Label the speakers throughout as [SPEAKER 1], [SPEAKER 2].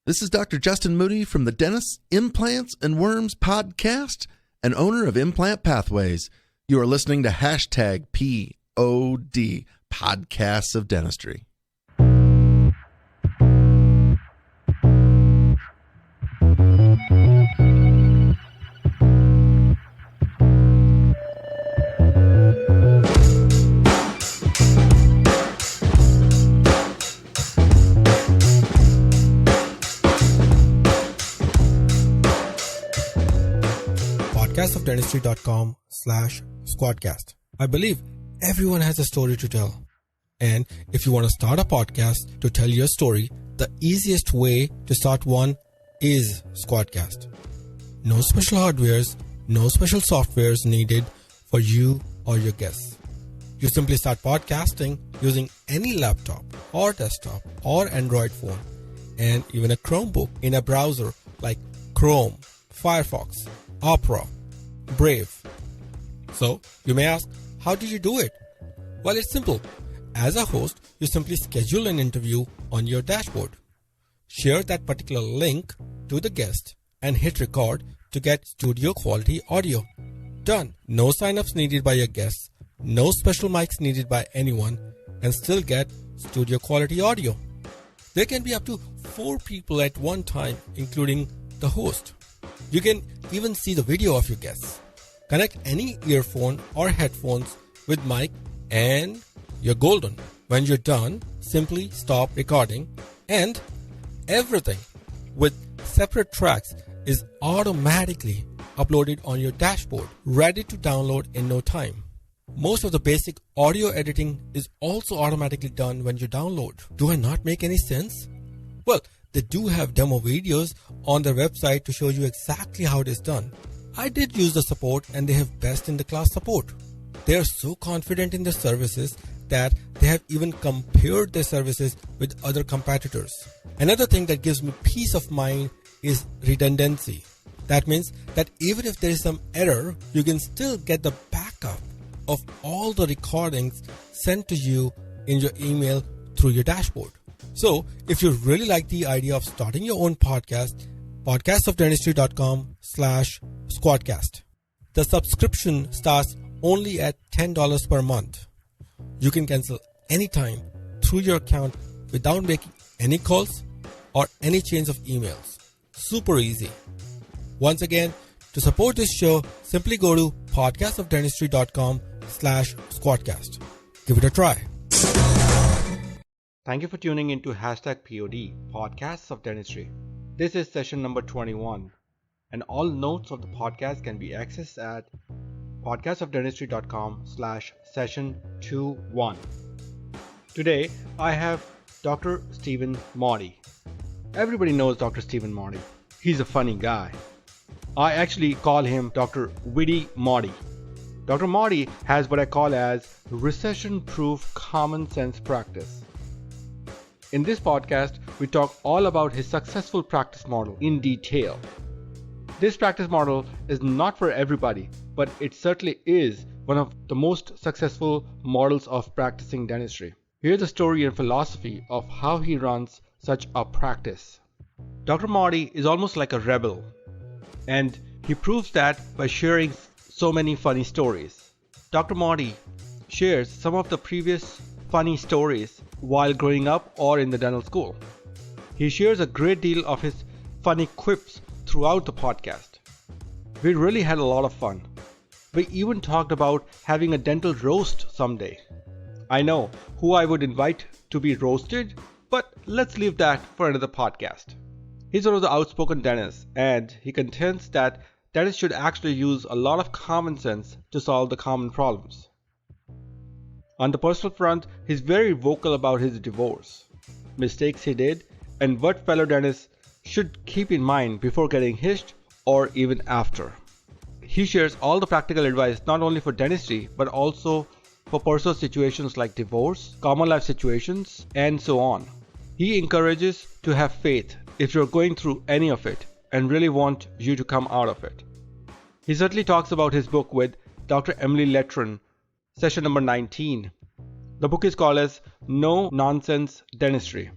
[SPEAKER 1] This is Dr. Justin Moody from the Dentists, Implants, and Worms podcast and owner of Implant Pathways. You are listening to hashtag POD, Podcasts of Dentistry.
[SPEAKER 2] podcastofdentistry.com/squadcast. I believe everyone has a story to tell. And if you want to start a podcast to tell your story, the easiest way to start one is Squadcast. No special hardwares, no special softwares needed for you or your guests. You simply start podcasting using any laptop or desktop or Android phone and even a Chromebook in a browser like Chrome, Firefox, Opera, Brave. So you may ask, how do you do it? Well, it's simple. As a host, you simply schedule an interview on your dashboard. Share that particular link to the guest and hit record to get studio quality audio. Done. No sign-ups needed by your guests, no special mics needed by anyone, and still get studio quality audio. There can be up to 4 people at one time, including the host. You can even see the video of your guests. Connect any earphone or headphones with mic and you're golden. When you're done, simply stop recording and everything with separate tracks is automatically uploaded on your dashboard, ready to download in no time. Most of the basic audio editing is also automatically done when you download. Do I not make any sense? Well, they do have demo videos on their website to show you exactly how it is done. I did use the support and they have best in the class support. They are so confident in their services that they have even compared their services with other competitors. Another thing that gives me peace of mind is redundancy. That means that even if there is some error, you can still get the backup of all the recordings sent to you in your email through your dashboard. So, if you really like the idea of starting your own podcast, podcastofdentistry.com/squadcast. The subscription starts only at $10 per month. You can cancel anytime through your account without making any calls or any change of emails. Super easy. Once again, to support this show, simply go to podcastofdentistry.com/squadcast. Give it a try.
[SPEAKER 3] Thank you for tuning into hashtag POD, Podcasts of Dentistry. This is session number 21, and all notes of the podcast can be accessed at podcastofdentistry.com/session21. Today, I have Dr. Stephen Mauty. Everybody knows Dr. Stephen Mauty. He's a funny guy. I actually call him Dr. Witty Mauty. Dr. Mauty has what I call as recession-proof common sense practice. In this podcast, we talk all about his successful practice model in detail. This practice model is not for everybody, but it certainly is one of the most successful models of practicing dentistry. Here's the story and philosophy of how he runs such a practice. Dr. Mauty is almost like a rebel, and he proves that by sharing so many funny stories. Dr. Mauty shares some of the previous funny stories while growing up or in the dental school. He shares a great deal of his funny quips throughout the podcast. We really had a lot of fun. We even talked about having a dental roast someday. I know who I would invite to be roasted, but let's leave that for another podcast. He's one of the outspoken dentists, and he contends that dentists should actually use a lot of common sense to solve the common problems. On the personal front, he's very vocal about his divorce, mistakes he did, and what fellow dentists should keep in mind before getting hitched or even after. He shares all the practical advice not only for dentistry but also for personal situations like divorce, common life situations, and so on. He encourages to have faith if you're going through any of it and really want you to come out of it. He certainly talks about his book with Dr. Emily Letron, session number 19. The book is called as No Nonsense Dentistry.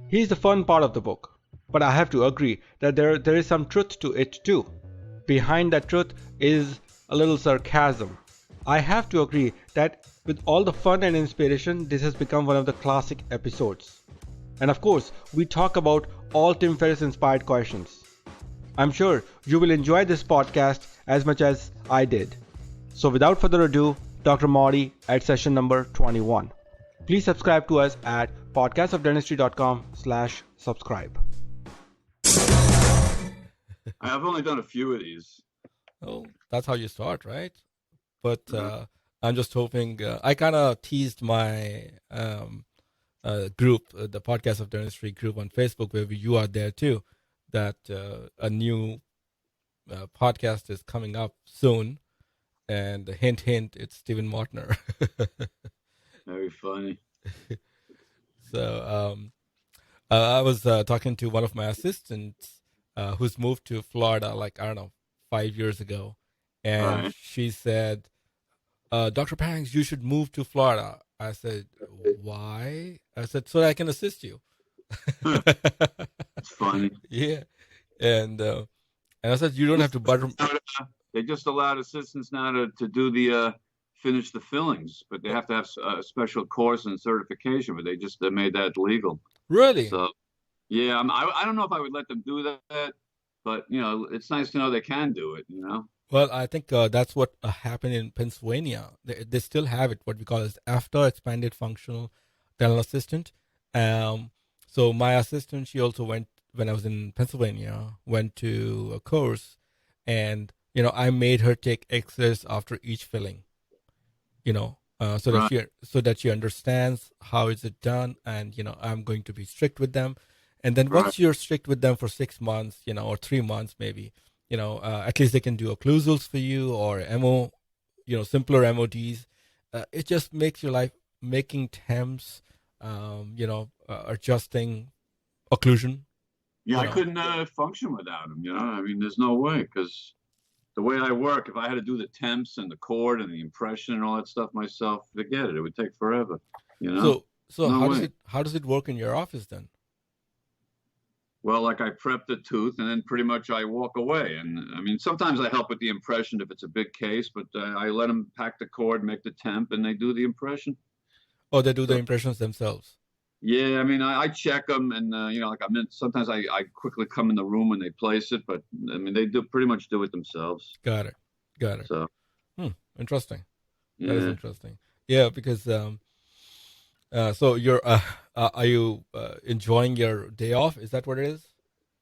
[SPEAKER 3] Here's the fun part of the book. But I have to agree that there is some truth to it too. Behind that truth is a little sarcasm. I have to agree that with all the fun and inspiration, this has become one of the classic episodes. And of course, we talk about all Tim Ferriss inspired questions. I'm sure you will enjoy this podcast as much as I did. So without further ado, Dr. Mauty at session number 21. Please subscribe to us at podcastsofdentistry.com/subscribe.
[SPEAKER 4] I've only done a few of these.
[SPEAKER 2] Oh, that's how you start, right? But I'm just hoping. I kind of teased my group, the Podcasts of Dentistry group on Facebook, where you are there too, that a new podcast is coming up soon. And hint, hint, it's Stephen Mautner.
[SPEAKER 4] Very funny.
[SPEAKER 2] So I was talking to one of my assistants who's moved to Florida, like, I don't know, 5 years ago. And
[SPEAKER 4] Right.
[SPEAKER 2] she said, Dr. Pangs, you should move to Florida. I said, why? I said, so that I can assist you.
[SPEAKER 4] It's funny.
[SPEAKER 2] Yeah. And I said, you don't have to butter.
[SPEAKER 4] They just allowed assistants now to do the finish the fillings, but they have to have a special course and certification. But they made that legal.
[SPEAKER 2] Really?
[SPEAKER 4] So yeah, I don't know if I would let them do that, but it's nice to know they can do it.
[SPEAKER 2] Well, I think that's what happened in Pennsylvania. They still have it, what we call as after expanded functional dental assistant. So my assistant, she also went, when I was in Pennsylvania, went to a course, and I made her take X-rays after each filling. So that she understands how is it done, and I'm going to be strict with them. And then once you're strict with them for 6 months, or 3 months maybe, at least they can do occlusals for you or MO, simpler MODs. It just makes your life, making temps, adjusting occlusion.
[SPEAKER 4] Yeah, I couldn't function without them. I mean, there's no way, because the way I work, if I had to do the temps and the cord and the impression and all that stuff myself, forget it. It would take forever.
[SPEAKER 2] So
[SPEAKER 4] No
[SPEAKER 2] how
[SPEAKER 4] way.
[SPEAKER 2] does it work in your office then?
[SPEAKER 4] Well, like I prep the tooth and then pretty much I walk away. And I mean, sometimes I help with the impression if it's a big case, but I let them pack the cord, make the temp, and they do the impression.
[SPEAKER 2] Oh, they do the impressions themselves.
[SPEAKER 4] Yeah, I mean, I check them, and like sometimes I quickly come in the room when they place it, but I mean, they pretty much do it themselves.
[SPEAKER 2] Got it.
[SPEAKER 4] So
[SPEAKER 2] Interesting.
[SPEAKER 4] yeah.
[SPEAKER 2] That is interesting. Yeah, because so you're are you enjoying your day off? Is that what it is?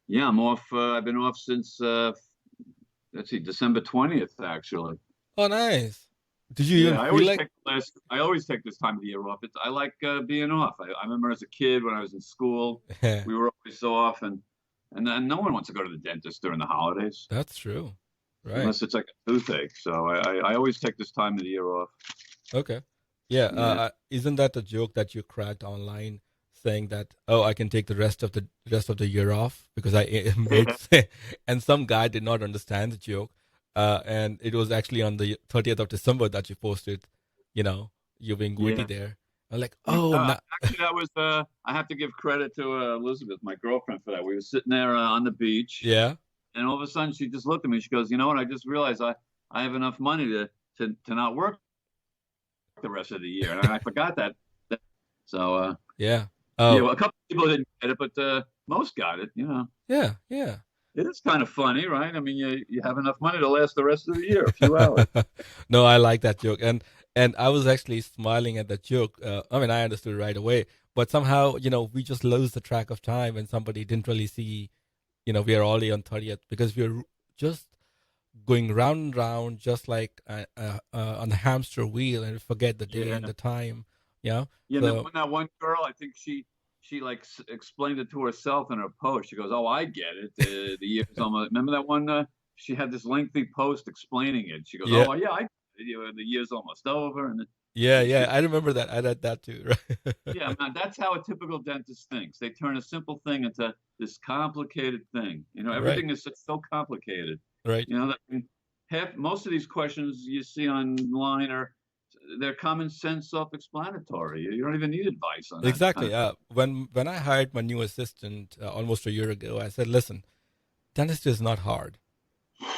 [SPEAKER 4] Yeah, I'm off. I've been off since let's see, December 20th, actually.
[SPEAKER 2] Oh, nice. Did you even
[SPEAKER 4] I
[SPEAKER 2] feel
[SPEAKER 4] always
[SPEAKER 2] like?
[SPEAKER 4] I always take this time of the year off. I like being off. I remember as a kid when I was in school, we were always off, and then no one wants to go to the dentist during the holidays,
[SPEAKER 2] That's true. Right.
[SPEAKER 4] unless it's like a toothache. So I always take this time of the year off.
[SPEAKER 2] Okay. Yeah.
[SPEAKER 4] Yeah.
[SPEAKER 2] Isn't that the joke that you cracked online, saying that, oh, I can take the rest of the year off because I made, and some guy did not understand the joke. And it was actually on the 30th of December that you posted, you being witty there. I'm like,
[SPEAKER 4] Actually, that was I have to give credit to Elizabeth, my girlfriend, for that. We were sitting there on the beach,
[SPEAKER 2] yeah.
[SPEAKER 4] and all of a sudden she just looked at me. She goes, "You know what? I just realized I have enough money to not work the rest of the year," and I forgot that. So
[SPEAKER 2] Yeah.
[SPEAKER 4] yeah, well, a couple people didn't get it, but most got it.
[SPEAKER 2] Yeah. Yeah.
[SPEAKER 4] It is kind of funny, right? I mean, you have enough money to last the rest of the year, a few hours.
[SPEAKER 2] No, I like that joke, and I was actually smiling at that joke. I mean, I understood it right away, but somehow, we just lose the track of time, and somebody didn't really see, we are already on 30th because we're just going round and round, just like on the hamster wheel, and we forget the day and the time. Yeah.
[SPEAKER 4] Yeah,
[SPEAKER 2] So,
[SPEAKER 4] when that one girl, I think she like explained it to herself in her post. She goes, "Oh, I get it. The year's almost." Remember that one? She had this lengthy post explaining it. She goes,
[SPEAKER 2] Yeah.
[SPEAKER 4] "Oh, yeah, I get it. The year's almost over." And
[SPEAKER 2] yeah, I remember that. I read that too. Right?
[SPEAKER 4] yeah, man, that's how a typical dentist thinks. They turn a simple thing into this complicated thing. Everything is so complicated.
[SPEAKER 2] Right.
[SPEAKER 4] Most of these questions you see online are they're common sense, self-explanatory. You don't even need advice on that.
[SPEAKER 2] Exactly. When I hired my new assistant almost a year ago, I said, listen, dentistry is not hard.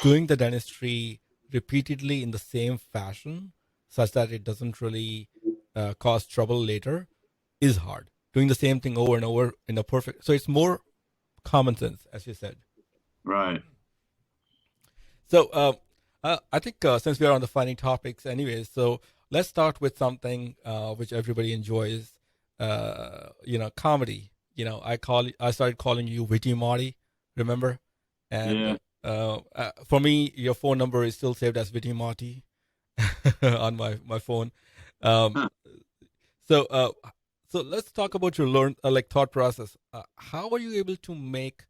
[SPEAKER 2] Doing the dentistry repeatedly in the same fashion such that it doesn't really cause trouble later is hard. Doing the same thing over and over in a perfect... So it's more common sense, as you said.
[SPEAKER 4] Right.
[SPEAKER 2] So I think since we are on the funny topics anyways, so let's start with something which everybody enjoys, comedy. I started calling you Witty Mauty, remember? And for me, your phone number is still saved as Witty Mauty on my phone. So let's talk about your thought process. How are you able to make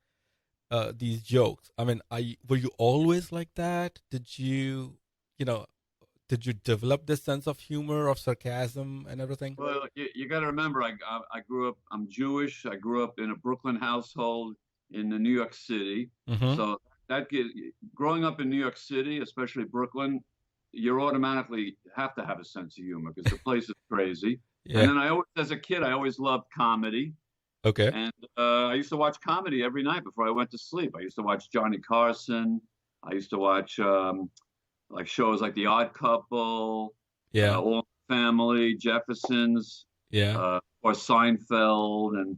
[SPEAKER 2] these jokes? I mean, were you always like that? Did you develop this sense of humor, of sarcasm, and everything?
[SPEAKER 4] Well, you got to remember, I grew up. I'm Jewish. I grew up in a Brooklyn household in New York City.
[SPEAKER 2] Mm-hmm.
[SPEAKER 4] So growing up in New York City, especially Brooklyn, you automatically have to have a sense of humor because the place is crazy. Yeah. And then as a kid, I always loved comedy.
[SPEAKER 2] Okay.
[SPEAKER 4] And I used to watch comedy every night before I went to sleep. I used to watch Johnny Carson. I used to watch like shows like The Odd Couple, All in the Family, Jeffersons, or Seinfeld and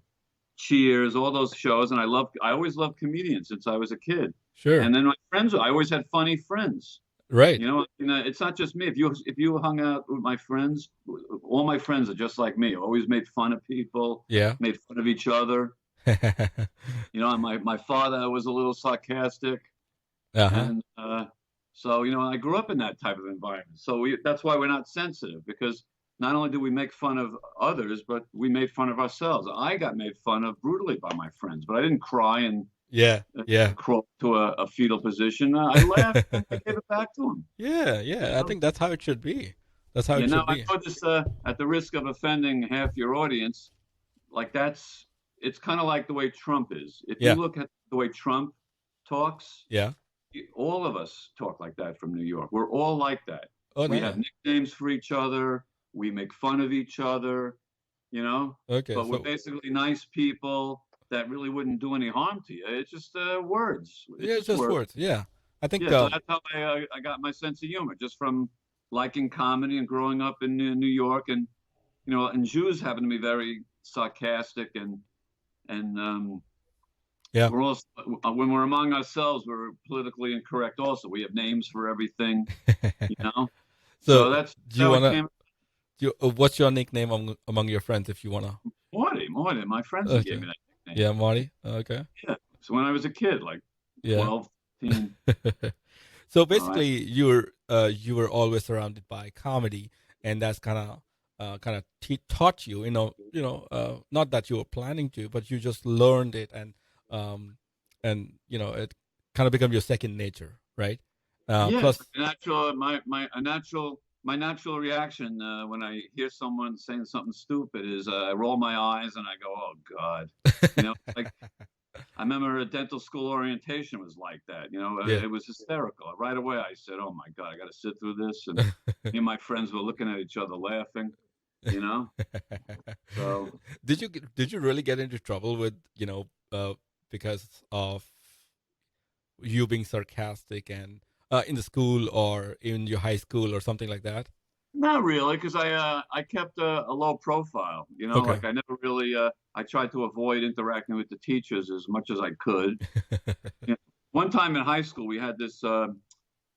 [SPEAKER 4] Cheers, all those shows. And I always loved comedians since I was a kid.
[SPEAKER 2] Sure.
[SPEAKER 4] And then my friends, I always had funny friends.
[SPEAKER 2] Right.
[SPEAKER 4] It's not just me. If you hung out with my friends, all my friends are just like me. Always made fun of people.
[SPEAKER 2] Yeah.
[SPEAKER 4] Made fun of each other. My father was a little sarcastic.
[SPEAKER 2] Uh-huh.
[SPEAKER 4] And so I grew up in that type of environment. So that's why we're not sensitive, because not only do we make fun of others, but we made fun of ourselves. I got made fun of brutally by my friends, but I didn't cry and crawl to a fetal position. I laughed and I gave it back to him.
[SPEAKER 2] Yeah. I think that's how it should be. That's how it should be.
[SPEAKER 4] I know this at the risk of offending half your audience. Like it's kind of like the way Trump is. If you look at the way Trump talks, all of us talk like that from New York. We're all like that. We have nicknames for each other. We make fun of each other.
[SPEAKER 2] Okay.
[SPEAKER 4] But we're basically nice people that really wouldn't do any harm to you. It's just words.
[SPEAKER 2] It's just words. Yeah. I think
[SPEAKER 4] so that's how I got my sense of humor, just from liking comedy and growing up in New York. And, and Jews happen to be very sarcastic and we're also, when we're among ourselves, we're politically incorrect also. We have names for everything,
[SPEAKER 2] So
[SPEAKER 4] that's
[SPEAKER 2] do you want to, what's your nickname among your friends if you want to?
[SPEAKER 4] Mauty. My friends gave me that nickname.
[SPEAKER 2] Yeah, Mauty. Okay.
[SPEAKER 4] Yeah. So when I was a kid, like 12, 15.
[SPEAKER 2] So basically, you were always surrounded by comedy, and that's kind of taught you, not that you were planning to, but you just learned it, and it kind of became your second nature, right? Plus, my natural reaction when I hear someone saying something stupid is I roll my eyes and I go, "Oh God," like. I remember a dental school orientation was like that. It was hysterical. Right away, I said, "Oh my God, I got to sit through this." And me and my friends were looking at each other, laughing. So did you really get into trouble with because of you being sarcastic and in the school or in your high school or something like that?
[SPEAKER 4] Not really, because I kept a low profile. Like I never really. I tried to avoid interacting with the teachers as much as I could. One time in high school, we had this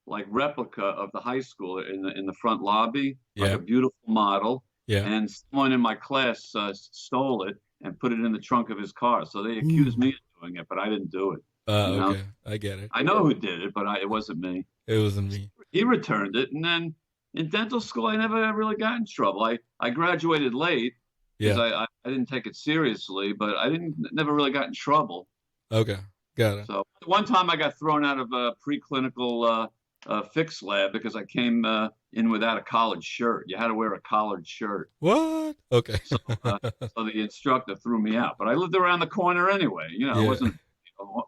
[SPEAKER 4] like replica of the high school in the front lobby, like a beautiful model. Yeah. And someone in my class stole it and put it in the trunk of his car. So they accused me of doing it, but I didn't do it.
[SPEAKER 2] Okay, I get it.
[SPEAKER 4] I know who did it, but it wasn't me.
[SPEAKER 2] It wasn't me.
[SPEAKER 4] He returned it, and then in dental school, I never really got in trouble. I graduated late because I didn't take it seriously, but I never really got in trouble.
[SPEAKER 2] Okay, got it.
[SPEAKER 4] So one time I got thrown out of a preclinical fix lab because I came in without a collared shirt. You had to wear a collared shirt.
[SPEAKER 2] What? Okay.
[SPEAKER 4] So the instructor threw me out, but I lived around the corner anyway. It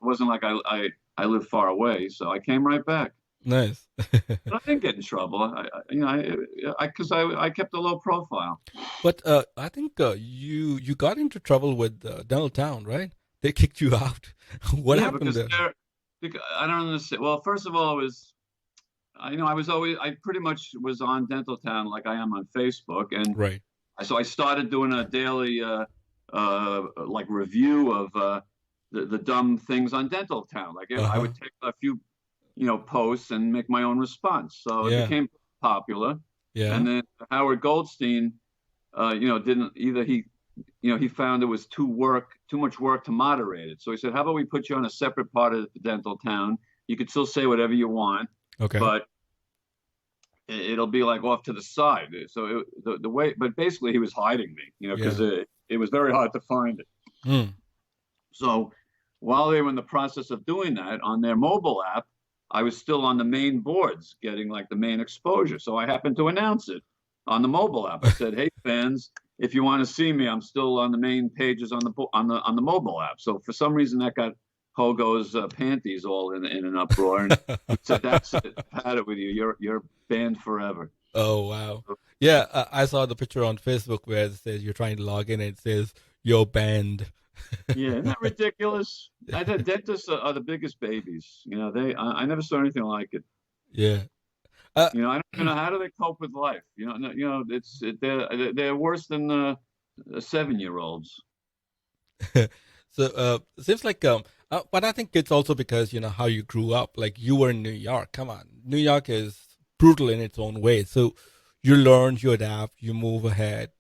[SPEAKER 4] wasn't like I lived far away, so I came right back.
[SPEAKER 2] Nice.
[SPEAKER 4] But I didn't get in trouble. I kept a low profile.
[SPEAKER 2] But I think you got into trouble with Dental Town, right? They kicked you out. What
[SPEAKER 4] Yeah,
[SPEAKER 2] happened
[SPEAKER 4] because
[SPEAKER 2] there?
[SPEAKER 4] because I don't understand. Well, first of all, it was I pretty much was on Dental Town like I am on Facebook, and
[SPEAKER 2] Right.
[SPEAKER 4] so I started doing a daily like review of the dumb things on Dental Town. Like I
[SPEAKER 2] Uh-huh.
[SPEAKER 4] would take a few posts and make my own response. So it
[SPEAKER 2] Yeah.
[SPEAKER 4] became popular.
[SPEAKER 2] Yeah.
[SPEAKER 4] And then Howard Goldstein, didn't either. He found it was too much work to moderate it. So he said, "How about we put you on a separate part of the Dental Town? You could still say whatever you want,
[SPEAKER 2] Okay.
[SPEAKER 4] but it'll be like off to the side." So the way, but basically he was hiding me, because
[SPEAKER 2] Yeah.
[SPEAKER 4] it was very hard to find it.
[SPEAKER 2] Hmm.
[SPEAKER 4] So while they were in the process of doing that on their mobile app, I was still on the main boards getting like the main exposure. So I happened to announce it on the mobile app. I said, "Hey fans, if you want to see me, I'm still on the main pages on the mobile app." So for some reason that got Hogo's panties all in an uproar, and he said, "That's it. I've had it with you. You're banned forever."
[SPEAKER 2] Oh wow. Yeah, I saw the picture on Facebook where it says you're trying to log in and it says you're banned.
[SPEAKER 4] Yeah, isn't that ridiculous? I think dentists are the biggest babies. I never saw anything like it.
[SPEAKER 2] Yeah. Uh,
[SPEAKER 4] I don't even know how do they cope with life. They're worse than the 7-year-olds.
[SPEAKER 2] so it seems like but I think it's also because how you grew up. Like you were in New York. Come on, New York is brutal in its own way. So you learn, you adapt, you move ahead.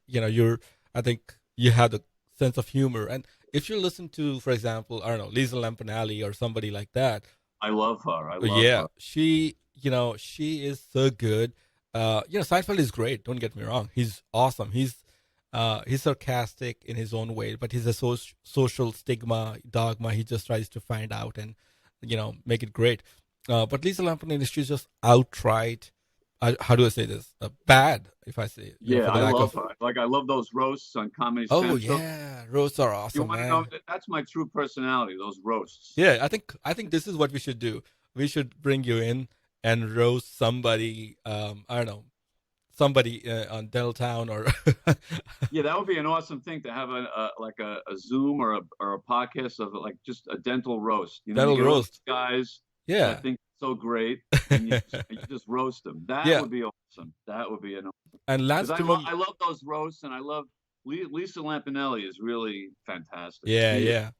[SPEAKER 2] I think you have the sense of humor. And if you listen to, for example, I don't know, Lisa Lampanelli or somebody like that,
[SPEAKER 4] I love her. I
[SPEAKER 2] but
[SPEAKER 4] love
[SPEAKER 2] yeah,
[SPEAKER 4] her.
[SPEAKER 2] she is so good. Seinfeld is great. Don't get me wrong. He's awesome. He's sarcastic in his own way, but he's a social stigma, dogma. He just tries to find out and, make it great. But Lisa Lampanelli, she's just outright, how do I say this? Bad, if I say it.
[SPEAKER 4] Yeah,
[SPEAKER 2] For the
[SPEAKER 4] I
[SPEAKER 2] lack
[SPEAKER 4] love
[SPEAKER 2] of,
[SPEAKER 4] her. Like I love those roasts on Comedy
[SPEAKER 2] oh
[SPEAKER 4] Central.
[SPEAKER 2] yeah, roasts are
[SPEAKER 4] You
[SPEAKER 2] awesome,
[SPEAKER 4] want to
[SPEAKER 2] man.
[SPEAKER 4] know? That's my true personality. Those roasts.
[SPEAKER 2] Yeah, I think this is what we should do. We should bring you in and roast somebody. I don't know, somebody on Dental Town or
[SPEAKER 4] Yeah, that would be an awesome thing to have a Zoom or a podcast of like just a dental roast. You
[SPEAKER 2] Dental
[SPEAKER 4] get all
[SPEAKER 2] roast.
[SPEAKER 4] these guys
[SPEAKER 2] Yeah,
[SPEAKER 4] that think so great, and you just roast them. That
[SPEAKER 2] yeah.
[SPEAKER 4] would be awesome. That would be an
[SPEAKER 2] And Lance
[SPEAKER 4] because
[SPEAKER 2] Timmerman.
[SPEAKER 4] I love those roasts, and I love Lisa Lampanelli is really fantastic.
[SPEAKER 2] Yeah, yeah.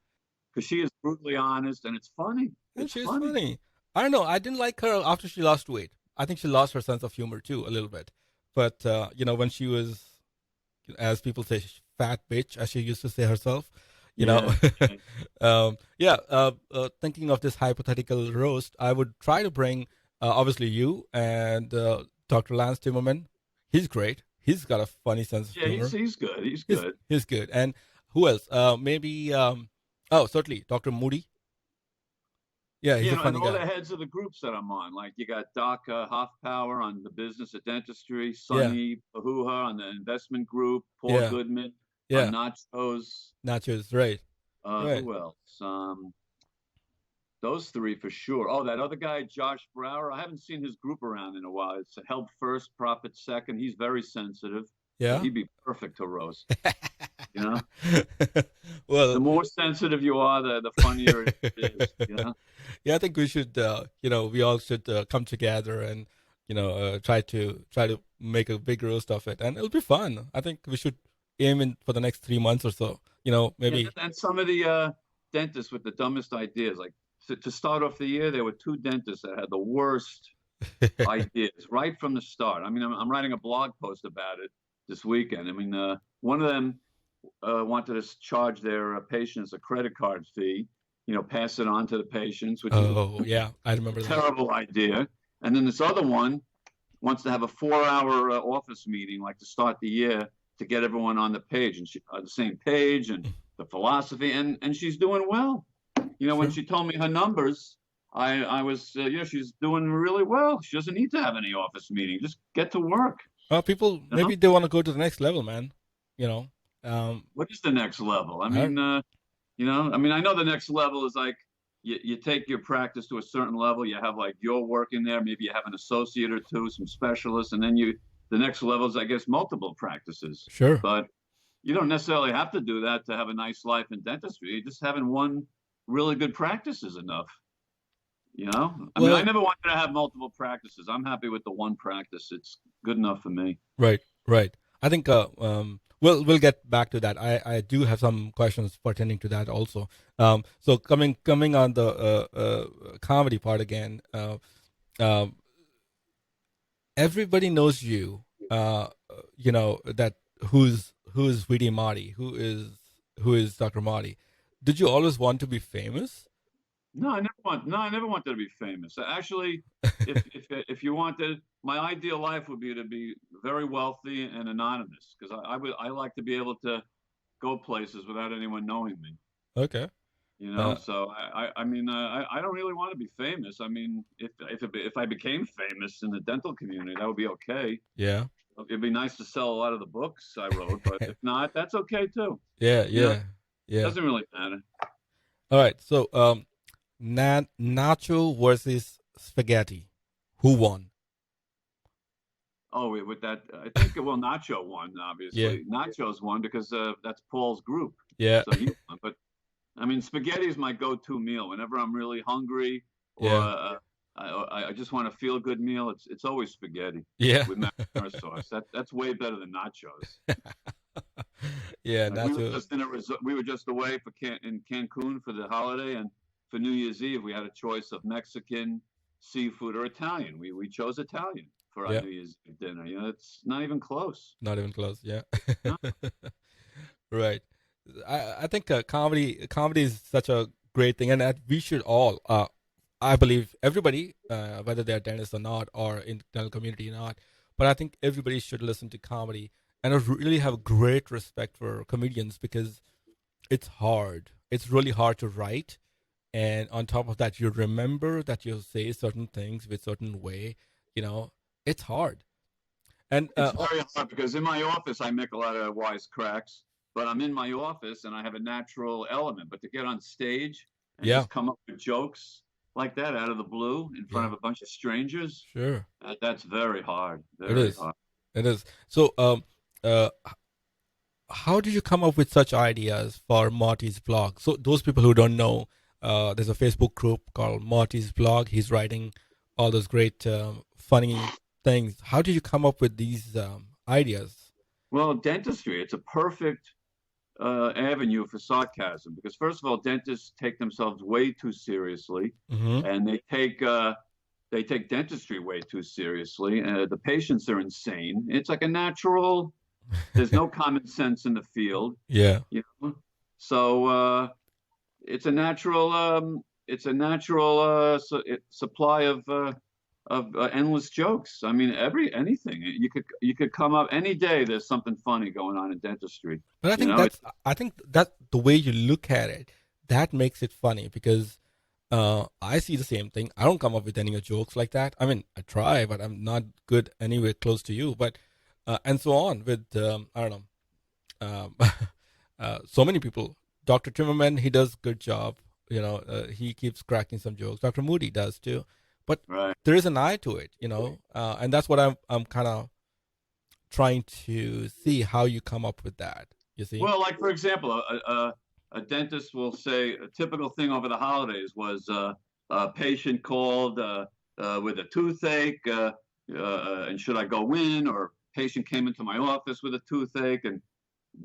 [SPEAKER 4] Because she is brutally honest, and it's funny.
[SPEAKER 2] And
[SPEAKER 4] It's
[SPEAKER 2] she's
[SPEAKER 4] funny.
[SPEAKER 2] funny. I don't know. I didn't like her after she lost weight. I think she lost her sense of humor too a little bit. But when she was, as people say, fat bitch, as she used to say herself, you know. Thinking of this hypothetical roast, I would try to bring obviously you and Dr. Lance Timmerman. He's great. He's got a funny sense of humor.
[SPEAKER 4] He's good. He's good.
[SPEAKER 2] He's good. And who else? Maybe. Certainly Dr. Moody. Yeah, he's a funny
[SPEAKER 4] and all
[SPEAKER 2] guy.
[SPEAKER 4] the heads of the groups that I'm on, like you got Doc Hoffpower on the business of dentistry, Sonny Pahuha on the investment group, Paul Goodman on Nachos.
[SPEAKER 2] Nachos, right.
[SPEAKER 4] Who else? Those three for sure. Oh, that other guy, Josh Brower. I haven't seen his group around in a while. It's Help First, Profit Second. He's very sensitive.
[SPEAKER 2] Yeah.
[SPEAKER 4] He'd be perfect to roast.
[SPEAKER 2] Well,
[SPEAKER 4] the more sensitive you are, the funnier it is.
[SPEAKER 2] Yeah, I think we should, we all should come together and, try to make a big roast of it, and it'll be fun. I think we should aim in for the next 3 months or so. Maybe.
[SPEAKER 4] Yeah, and some of the dentists with the dumbest ideas, like to start off the year, there were 2 dentists that had the worst ideas right from the start. I mean, I'm writing a blog post about it this weekend. I mean, one of them wanted to charge their patients a credit card fee, pass it on to the patients, which is
[SPEAKER 2] I remember
[SPEAKER 4] a terrible idea. And then this other one wants to have a 4-hour office meeting, like to start the year, to get everyone on the page and on the same page and the philosophy. And she's doing well. When she told me her numbers, I was, she's doing really well. She doesn't need to have any office meeting. Just get to work.
[SPEAKER 2] People, maybe they want to go to the next level, man.
[SPEAKER 4] What is the next level? I mean, I know the next level is like you take your practice to a certain level. You have like your work in there. Maybe you have an associate or two, some specialists, and then the next level is, I guess, multiple practices.
[SPEAKER 2] Sure.
[SPEAKER 4] But you don't necessarily have to do that to have a nice life in dentistry. Just having one really good practice is enough. You know, I mean, I never wanted to have multiple practices. I'm happy with the one practice. It's good enough for me.
[SPEAKER 2] Right. I think we'll get back to that. I do have some questions pertaining to that also. So coming on the comedy part again, everybody knows you. You know that who's Witty Mauty, who is Dr. Mauty. Did you always want to be famous?
[SPEAKER 4] No, I never wanted to be famous. Actually, if you wanted, my ideal life would be to be very wealthy and anonymous, because I like to be able to go places without anyone knowing me.
[SPEAKER 2] Okay.
[SPEAKER 4] You know, so I mean, I don't really want to be famous. I mean, if I became famous in the dental community, that would be okay.
[SPEAKER 2] Yeah.
[SPEAKER 4] It'd be nice to sell a lot of the books I wrote, but if not, that's okay too.
[SPEAKER 2] Yeah.
[SPEAKER 4] It doesn't really matter.
[SPEAKER 2] All right. So, nacho versus spaghetti, who won?
[SPEAKER 4] Oh, with that, I think Nacho won. Obviously,
[SPEAKER 2] Yeah.
[SPEAKER 4] Nacho's won because that's Paul's group.
[SPEAKER 2] Yeah.
[SPEAKER 4] So he won. But I mean, spaghetti is my go-to meal whenever I'm really hungry or I just want a feel-good meal. It's always spaghetti.
[SPEAKER 2] Yeah.
[SPEAKER 4] With marinara sauce. That's way better than nachos.
[SPEAKER 2] Yeah,
[SPEAKER 4] nachos. We were just away in Cancun for the holiday, and for New Year's Eve we had a choice of Mexican, seafood, or Italian. We chose Italian for our New Year's Eve dinner. You know, it's not even close.
[SPEAKER 2] Not even close. Yeah.
[SPEAKER 4] No.
[SPEAKER 2] Right. I think comedy is such a great thing, and that we should all. I believe everybody, whether they're dentists or not, or in the dental community or not, but I think everybody should listen to comedy, and I really have great respect for comedians because it's hard. It's really hard to write, and on top of that, you remember that you say certain things with certain way. You know, it's hard. And
[SPEAKER 4] it's very hard because in my office I make a lot of wisecracks, but I'm in my office and I have a natural element. But to get on stage and just come up with jokes like that out of the blue in front of a bunch of strangers,
[SPEAKER 2] sure,
[SPEAKER 4] that's very hard.
[SPEAKER 2] Hard. It is. So, how did you come up with such ideas for Mauty's blog? So, those people who don't know, there's a Facebook group called Mauty's blog. He's writing all those great, funny things. How did you come up with these ideas?
[SPEAKER 4] Well, dentistry, it's a perfect avenue for sarcasm because, first of all, dentists take themselves way too seriously, and they take dentistry way too seriously. The patients are insane. It's like a natural. There's no common sense in the field.
[SPEAKER 2] Yeah.
[SPEAKER 4] You know? So it's a natural. Supply of endless jokes. I mean, anything you could come up any day. There's something funny going on in dentistry.
[SPEAKER 2] But I think that the way you look at it, that makes it funny because I see the same thing. I don't come up with any jokes like that. I mean, I try, but I'm not good anywhere close to you. But and so on with I don't know, so many people. Dr. Timmerman, he does a good job. You know, he keeps cracking some jokes. Dr. Moody does too. But there is an eye to it, you know, and that's what I'm kind of trying to see how you come up with that. You see?
[SPEAKER 4] Well, like for example, a dentist will say a typical thing over the holidays was a patient called with a toothache, and should I go in? Or patient came into my office with a toothache and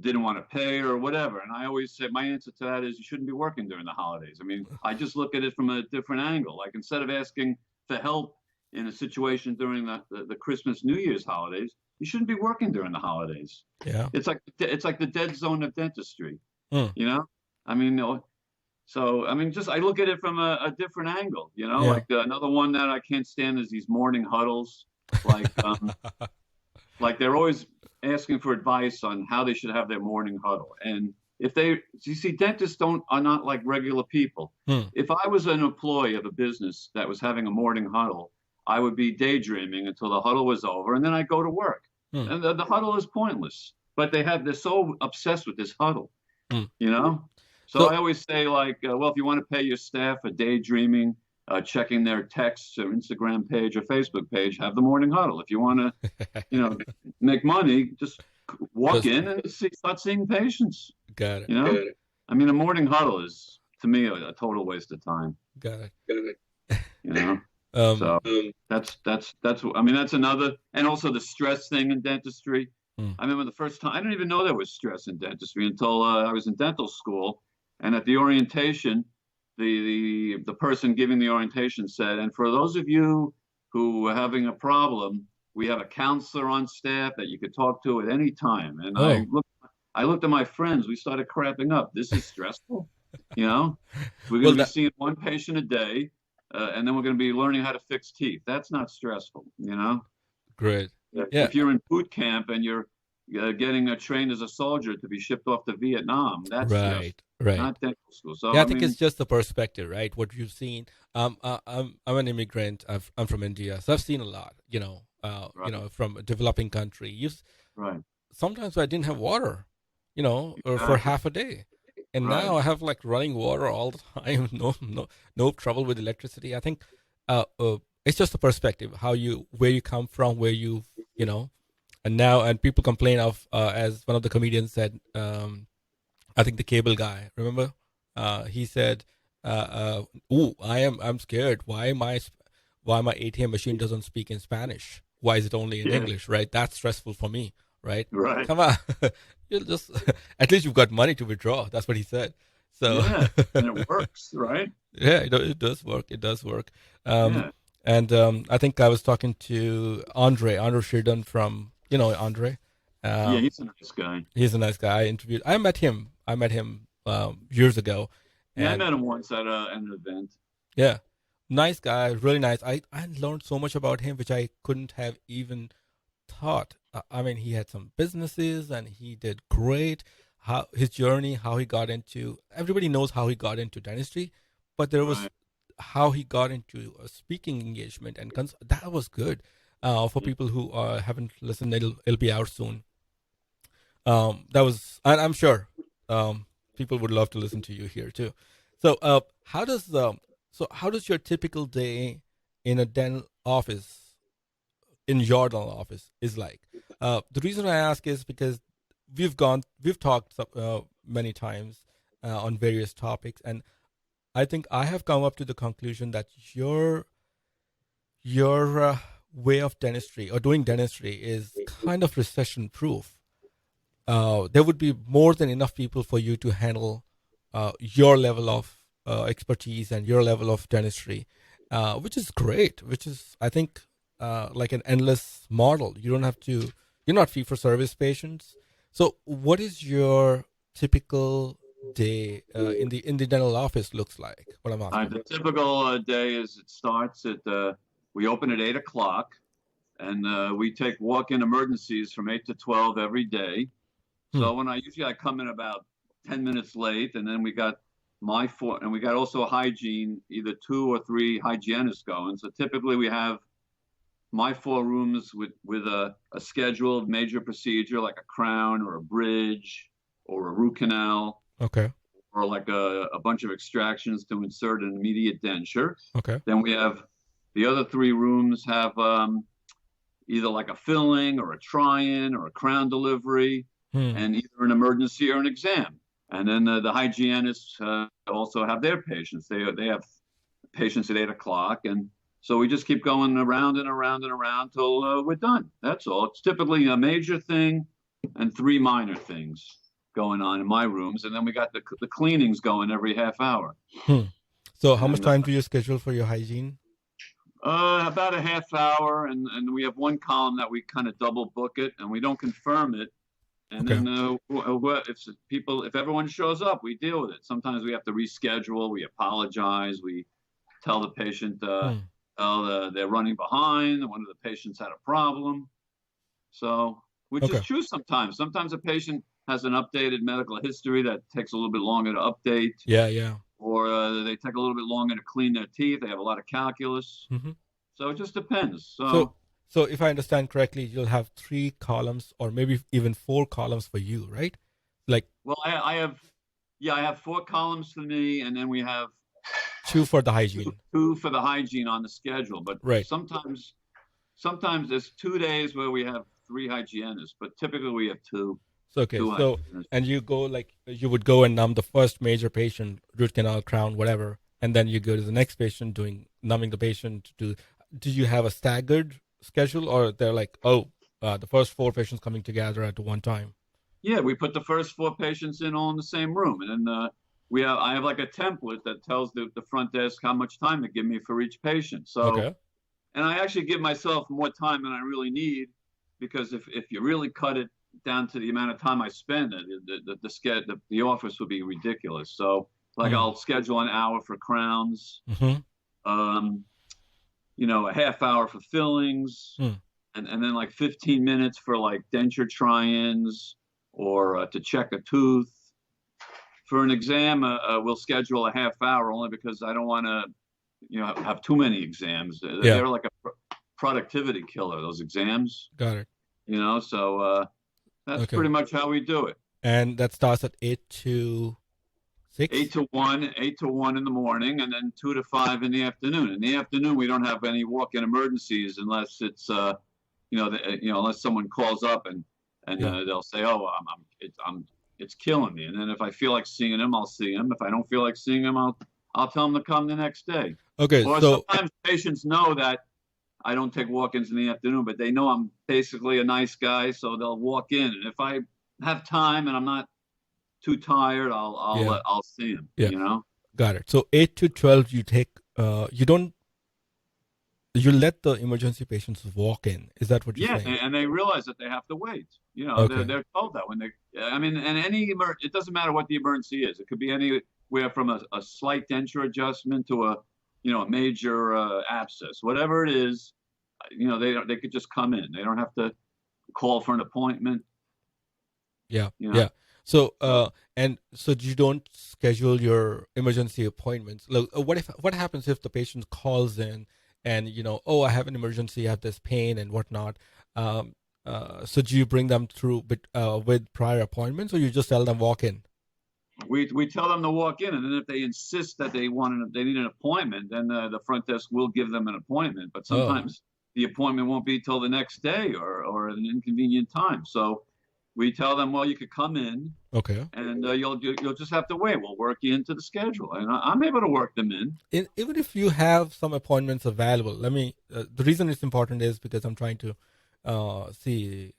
[SPEAKER 4] didn't want to pay or whatever. And I always say my answer to that is you shouldn't be working during the holidays. I mean, I just look at it from a different angle. Like instead of asking for help in a situation during the Christmas, New Year's holidays, you shouldn't be working during the holidays.
[SPEAKER 2] Yeah,
[SPEAKER 4] it's like the dead zone of dentistry. You know, I mean, so I mean, just I look at it from a different angle. You know, like another one that I can't stand is these morning huddles. Like, like they're always asking for advice on how they should have their morning huddle. And you see, dentists are not like regular people. If I was an employee of a business that was having a morning huddle, I would be daydreaming until the huddle was over, and then I'd go to work. And the huddle is pointless, but they're so obsessed with this huddle, you know? So I always say, like, well, if you want to pay your staff for daydreaming, checking their texts or Instagram page or Facebook page, have the morning huddle. If you want to, make money, just walk in and start seeing patients.
[SPEAKER 2] Got it.
[SPEAKER 4] I mean, a morning huddle is, to me, a total waste of time.
[SPEAKER 2] Got it.
[SPEAKER 4] So that's I mean, that's another, and also the stress thing in dentistry. I remember the first time, I didn't even know there was stress in dentistry until I was in dental school, and at the orientation, the person giving the orientation said, and for those of you who are having a problem, we have a counselor on staff that you could talk to at any time. And I looked at my friends. We started crapping up. This is stressful. We're going to be seeing one patient a day, and then we're going to be learning how to fix teeth. That's not stressful.
[SPEAKER 2] Great. Yeah.
[SPEAKER 4] If you're in boot camp and you're getting trained as a soldier to be shipped off to Vietnam, that's
[SPEAKER 2] right.
[SPEAKER 4] Not dental school. So
[SPEAKER 2] I think it's just the perspective, right? What you've seen. I'm an immigrant. I'm from India, so I've seen a lot. From a developing country.
[SPEAKER 4] Right.
[SPEAKER 2] Sometimes I didn't have water, for half a day, and now I have like running water all the time. No trouble with electricity. I think it's just the perspective, where you come from, where and people complain of, as one of the comedians said, I think the cable guy, remember? He said, I'm scared. Why my ATM machine doesn't speak in Spanish? Why is it only in English, right? That's stressful for me, right?
[SPEAKER 4] Right.
[SPEAKER 2] Come on. You'll just, at least you've got money to withdraw. That's what he said. So
[SPEAKER 4] and it works, right?
[SPEAKER 2] Yeah, it does work. It does work. And I think I was talking to Andre Sheridan from, Andre.
[SPEAKER 4] He's a nice guy.
[SPEAKER 2] He's a nice guy. I met him years ago.
[SPEAKER 4] I met him once at an event.
[SPEAKER 2] Yeah. Nice guy, really nice. I learned so much about him, which I couldn't have even thought. I mean, he had some businesses and he did great. His journey, how he got into, everybody knows how he got into dentistry, but there was how he got into a speaking engagement, and that was good. For people who haven't listened, it'll be out soon. That was, and I'm sure people would love to listen to you here too. So, how does your typical day in a dental office, in your dental office, is like? The reason I ask is because we've talked many times on various topics, and I think I have come up to the conclusion that your way of dentistry or doing dentistry is kind of recession proof. There would be more than enough people for you to handle your level of expertise and your level of dentistry, which is great, which is, I think, like an endless model. You're not fee-for-service patients. So what is your typical day in the dental office looks like? What I'm asking.
[SPEAKER 4] The typical day is, it starts at, we open at 8 o'clock, and we take walk-in emergencies from 8 to 12 every day. So when I come in about 10 minutes late, and then we got and we got also hygiene, either 2 or 3 hygienists going. So typically we have my 4 rooms with a scheduled major procedure, like a crown or a bridge or a root canal.
[SPEAKER 2] Okay.
[SPEAKER 4] Or like a bunch of extractions to insert an immediate denture.
[SPEAKER 2] Okay.
[SPEAKER 4] Then we have the other 3 rooms have either like a filling or a try-in or a crown delivery, and either an emergency or an exam. And then the hygienists also have their patients. They have patients at 8 o'clock. And so we just keep going around and around and around till we're done. That's all. It's typically a major thing and 3 minor things going on in my rooms. And then we got the cleanings going every half hour.
[SPEAKER 2] So how much time do you schedule for your hygiene?
[SPEAKER 4] About a half hour. And we have one column that we kind of double book it, and we don't confirm it. And then if everyone shows up, we deal with it. Sometimes we have to reschedule. We apologize. We tell the patient they're running behind. One of the patients had a problem. So, which is true sometimes. Sometimes a patient has an updated medical history that takes a little bit longer to update.
[SPEAKER 2] Yeah.
[SPEAKER 4] Or they take a little bit longer to clean their teeth. They have a lot of calculus. So it just depends.
[SPEAKER 2] So if I understand correctly, you'll have 3 columns or maybe even 4 columns for you, right? Like,
[SPEAKER 4] well, I have Yeah, I have 4 columns for me, and then we have
[SPEAKER 2] 2 for the hygiene.
[SPEAKER 4] 2 for the hygiene on the schedule. But
[SPEAKER 2] Right.
[SPEAKER 4] sometimes there's 2 days where we have 3 hygienists, but typically we have 2.
[SPEAKER 2] So, okay,
[SPEAKER 4] 2
[SPEAKER 2] so,
[SPEAKER 4] hygienists.
[SPEAKER 2] and you would go and numb the first major patient, root canal, crown, whatever, and then you go to the next patient numbing the patient. Do you have a staggered schedule, or they're like, the first 4 patients coming together at one time?
[SPEAKER 4] Yeah, we put the first 4 patients in all in the same room, and then I have like a template that tells the front desk how much time to give me for each patient. So,
[SPEAKER 2] Okay.
[SPEAKER 4] and I actually give myself more time than I really need, because if you really cut it down to the amount of time I spend, the office would be ridiculous. So, like, I'll schedule an hour for crowns, a half hour for fillings, and then like 15 minutes for like denture try-ins or to check a tooth. For an exam, we'll schedule a half hour only because I don't want to, have too many exams. They're like a productivity killer, those exams.
[SPEAKER 2] Got it.
[SPEAKER 4] So that's pretty much how we do it.
[SPEAKER 2] And that starts at 8 to 6?
[SPEAKER 4] 8 to 1 in the morning, and then 2 to 5 in the afternoon. In the afternoon, we don't have any walk-in emergencies unless it's, unless someone calls up and they'll say, it's killing me. And then if I feel like seeing him, I'll see him. If I don't feel like seeing him, I'll tell him to come the next day.
[SPEAKER 2] Okay.
[SPEAKER 4] Or
[SPEAKER 2] so
[SPEAKER 4] sometimes patients know that I don't take walk-ins in the afternoon, but they know I'm basically a nice guy, so they'll walk in. And if I have time and I'm not too tired, I'll see him.
[SPEAKER 2] Yeah. Got it. So 8 to 12, you take you let the emergency patients walk in. Is that what you're saying?
[SPEAKER 4] Yeah, and they realize that they have to wait. They're told that when it doesn't matter what the emergency is. It could be anywhere from a slight denture adjustment to a major abscess. Whatever it is, they could just come in. They don't have to call for an appointment.
[SPEAKER 2] Yeah. Yeah. So, so you don't schedule your emergency appointments. Look, what happens if the patient calls in and I have an emergency, I have this pain and whatnot. So do you bring them through with prior appointments, or you just tell them walk in?
[SPEAKER 4] We tell them to walk in, and then if they insist that they need an appointment, then the front desk will give them an appointment. But sometimes the appointment won't be till the next day or an inconvenient time. So we tell them, well, you could come in,
[SPEAKER 2] okay,
[SPEAKER 4] and you'll just have to wait. We'll work you into the schedule, and I'm able to work them in.
[SPEAKER 2] Even if you have some appointments available, the reason it's important is because I'm trying to see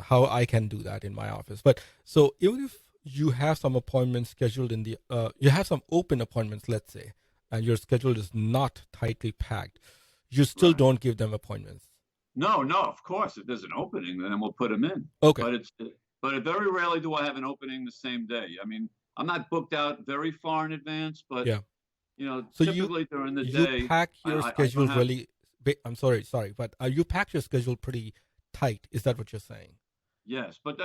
[SPEAKER 2] how I can do that in my office. But so even if you have some appointments scheduled you have some open appointments, let's say, and your schedule is not tightly packed, you still don't give them appointments.
[SPEAKER 4] No, of course. If there's an opening, then we'll put them in.
[SPEAKER 2] Okay.
[SPEAKER 4] But very rarely do I have an opening the same day. I mean, I'm not booked out very far in advance, but
[SPEAKER 2] so
[SPEAKER 4] typically during the day,
[SPEAKER 2] you pack your schedule really. I'm sorry, but you pack your schedule pretty tight. Is that what you're saying?
[SPEAKER 4] Yes, but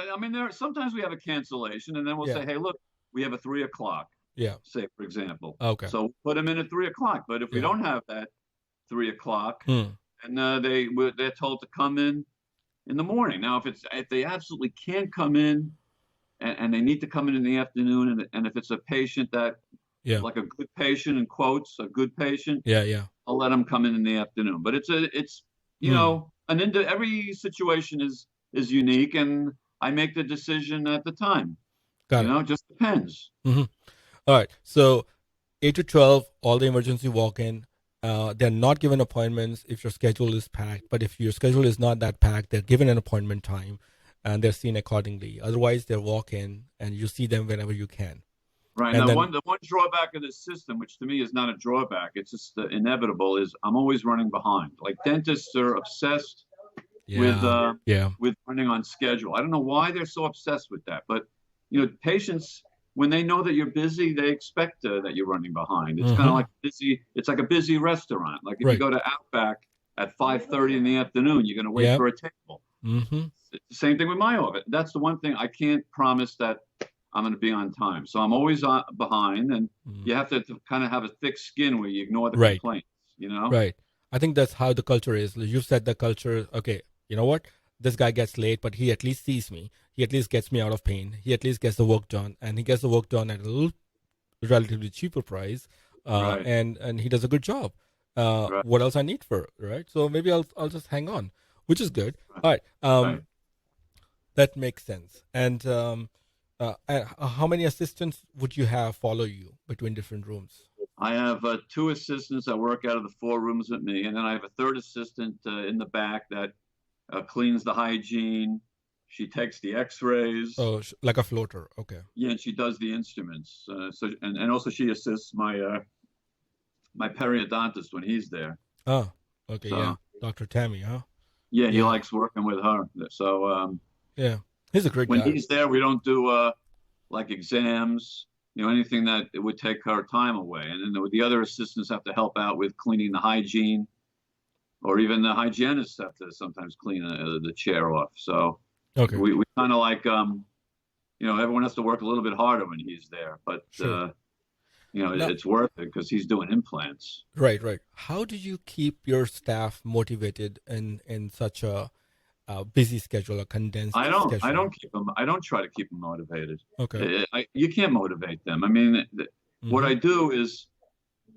[SPEAKER 4] sometimes we have a cancellation, and then we'll say, hey, look, we have a 3 o'clock.
[SPEAKER 2] Yeah.
[SPEAKER 4] Say, for example.
[SPEAKER 2] Okay.
[SPEAKER 4] So put them in at 3 o'clock. But if we don't have that 3 o'clock, and they're told to come in the morning. Now, if they absolutely can't come in, and they need to come in the afternoon, and if it's a patient that, like a good patient in quotes, a good patient, I'll let them come in the afternoon. But it's every situation is unique, and I make the decision at the time.
[SPEAKER 2] Got it.
[SPEAKER 4] It just depends.
[SPEAKER 2] Mm-hmm. All right. So 8 to 12, all the emergency walk-in. They're not given appointments if your schedule is packed, but if your schedule is not that packed, they're given an appointment time and they're seen accordingly. Otherwise, they're walk-in and you see them whenever you can.
[SPEAKER 4] Right.
[SPEAKER 2] And
[SPEAKER 4] now, the one drawback of this system, which to me is not a drawback, it's just inevitable, is I'm always running behind. Like, dentists are obsessed with running on schedule. I don't know why they're so obsessed with that, but patients, when they know that you're busy, they expect that you're running behind. It's kind of like busy. It's like a busy restaurant. Like if you go to Outback at 5:30 in the afternoon, you're going to wait for a table.
[SPEAKER 2] Mm-hmm.
[SPEAKER 4] It's the same thing with my office. That's the one thing I can't promise that I'm going to be on time. So I'm always behind, and you have to kind of have a thick skin where you ignore the complaints.
[SPEAKER 2] Right. I think that's how the culture is. You've said the culture. Okay, you know what? This guy gets late, but he at least sees me. he at least gets me out of pain. He at least gets the work done, and he gets the work done at a little relatively cheaper price,
[SPEAKER 4] Right.
[SPEAKER 2] and he does a good job.
[SPEAKER 4] Right.
[SPEAKER 2] What else I need for it, right? So maybe I'll just hang on, which is good. All right,
[SPEAKER 4] Right.
[SPEAKER 2] that makes sense. And how many assistants would you have follow you between different rooms?
[SPEAKER 4] I have 2 assistants that work out of the 4 rooms with me, and then I have a 3rd assistant in the back that cleans the hygiene. She takes the X-rays.
[SPEAKER 2] Oh, like a floater. Okay.
[SPEAKER 4] Yeah, and she does the instruments. And also she assists my periodontist when he's there.
[SPEAKER 2] Oh, okay.
[SPEAKER 4] So,
[SPEAKER 2] Yeah, Dr. Tammy, huh?
[SPEAKER 4] Yeah, he
[SPEAKER 2] Yeah.
[SPEAKER 4] likes working with her. So
[SPEAKER 2] Yeah, he's a great
[SPEAKER 4] when
[SPEAKER 2] guy.
[SPEAKER 4] he's there, we don't do like exams, anything that it would take her time away. And then the other assistants have to help out with cleaning the hygiene, or even the hygienists have to sometimes clean the chair off. So
[SPEAKER 2] Okay.
[SPEAKER 4] we kind of like, everyone has to work a little bit harder when he's there, but
[SPEAKER 2] Sure. Now-
[SPEAKER 4] it's worth it because he's doing implants.
[SPEAKER 2] Right. How do you keep your staff motivated in such a busy schedule, a condensed schedule?
[SPEAKER 4] I don't try to keep them motivated.
[SPEAKER 2] Okay.
[SPEAKER 4] You can't motivate them. I mean, what
[SPEAKER 2] Mhm.
[SPEAKER 4] I do is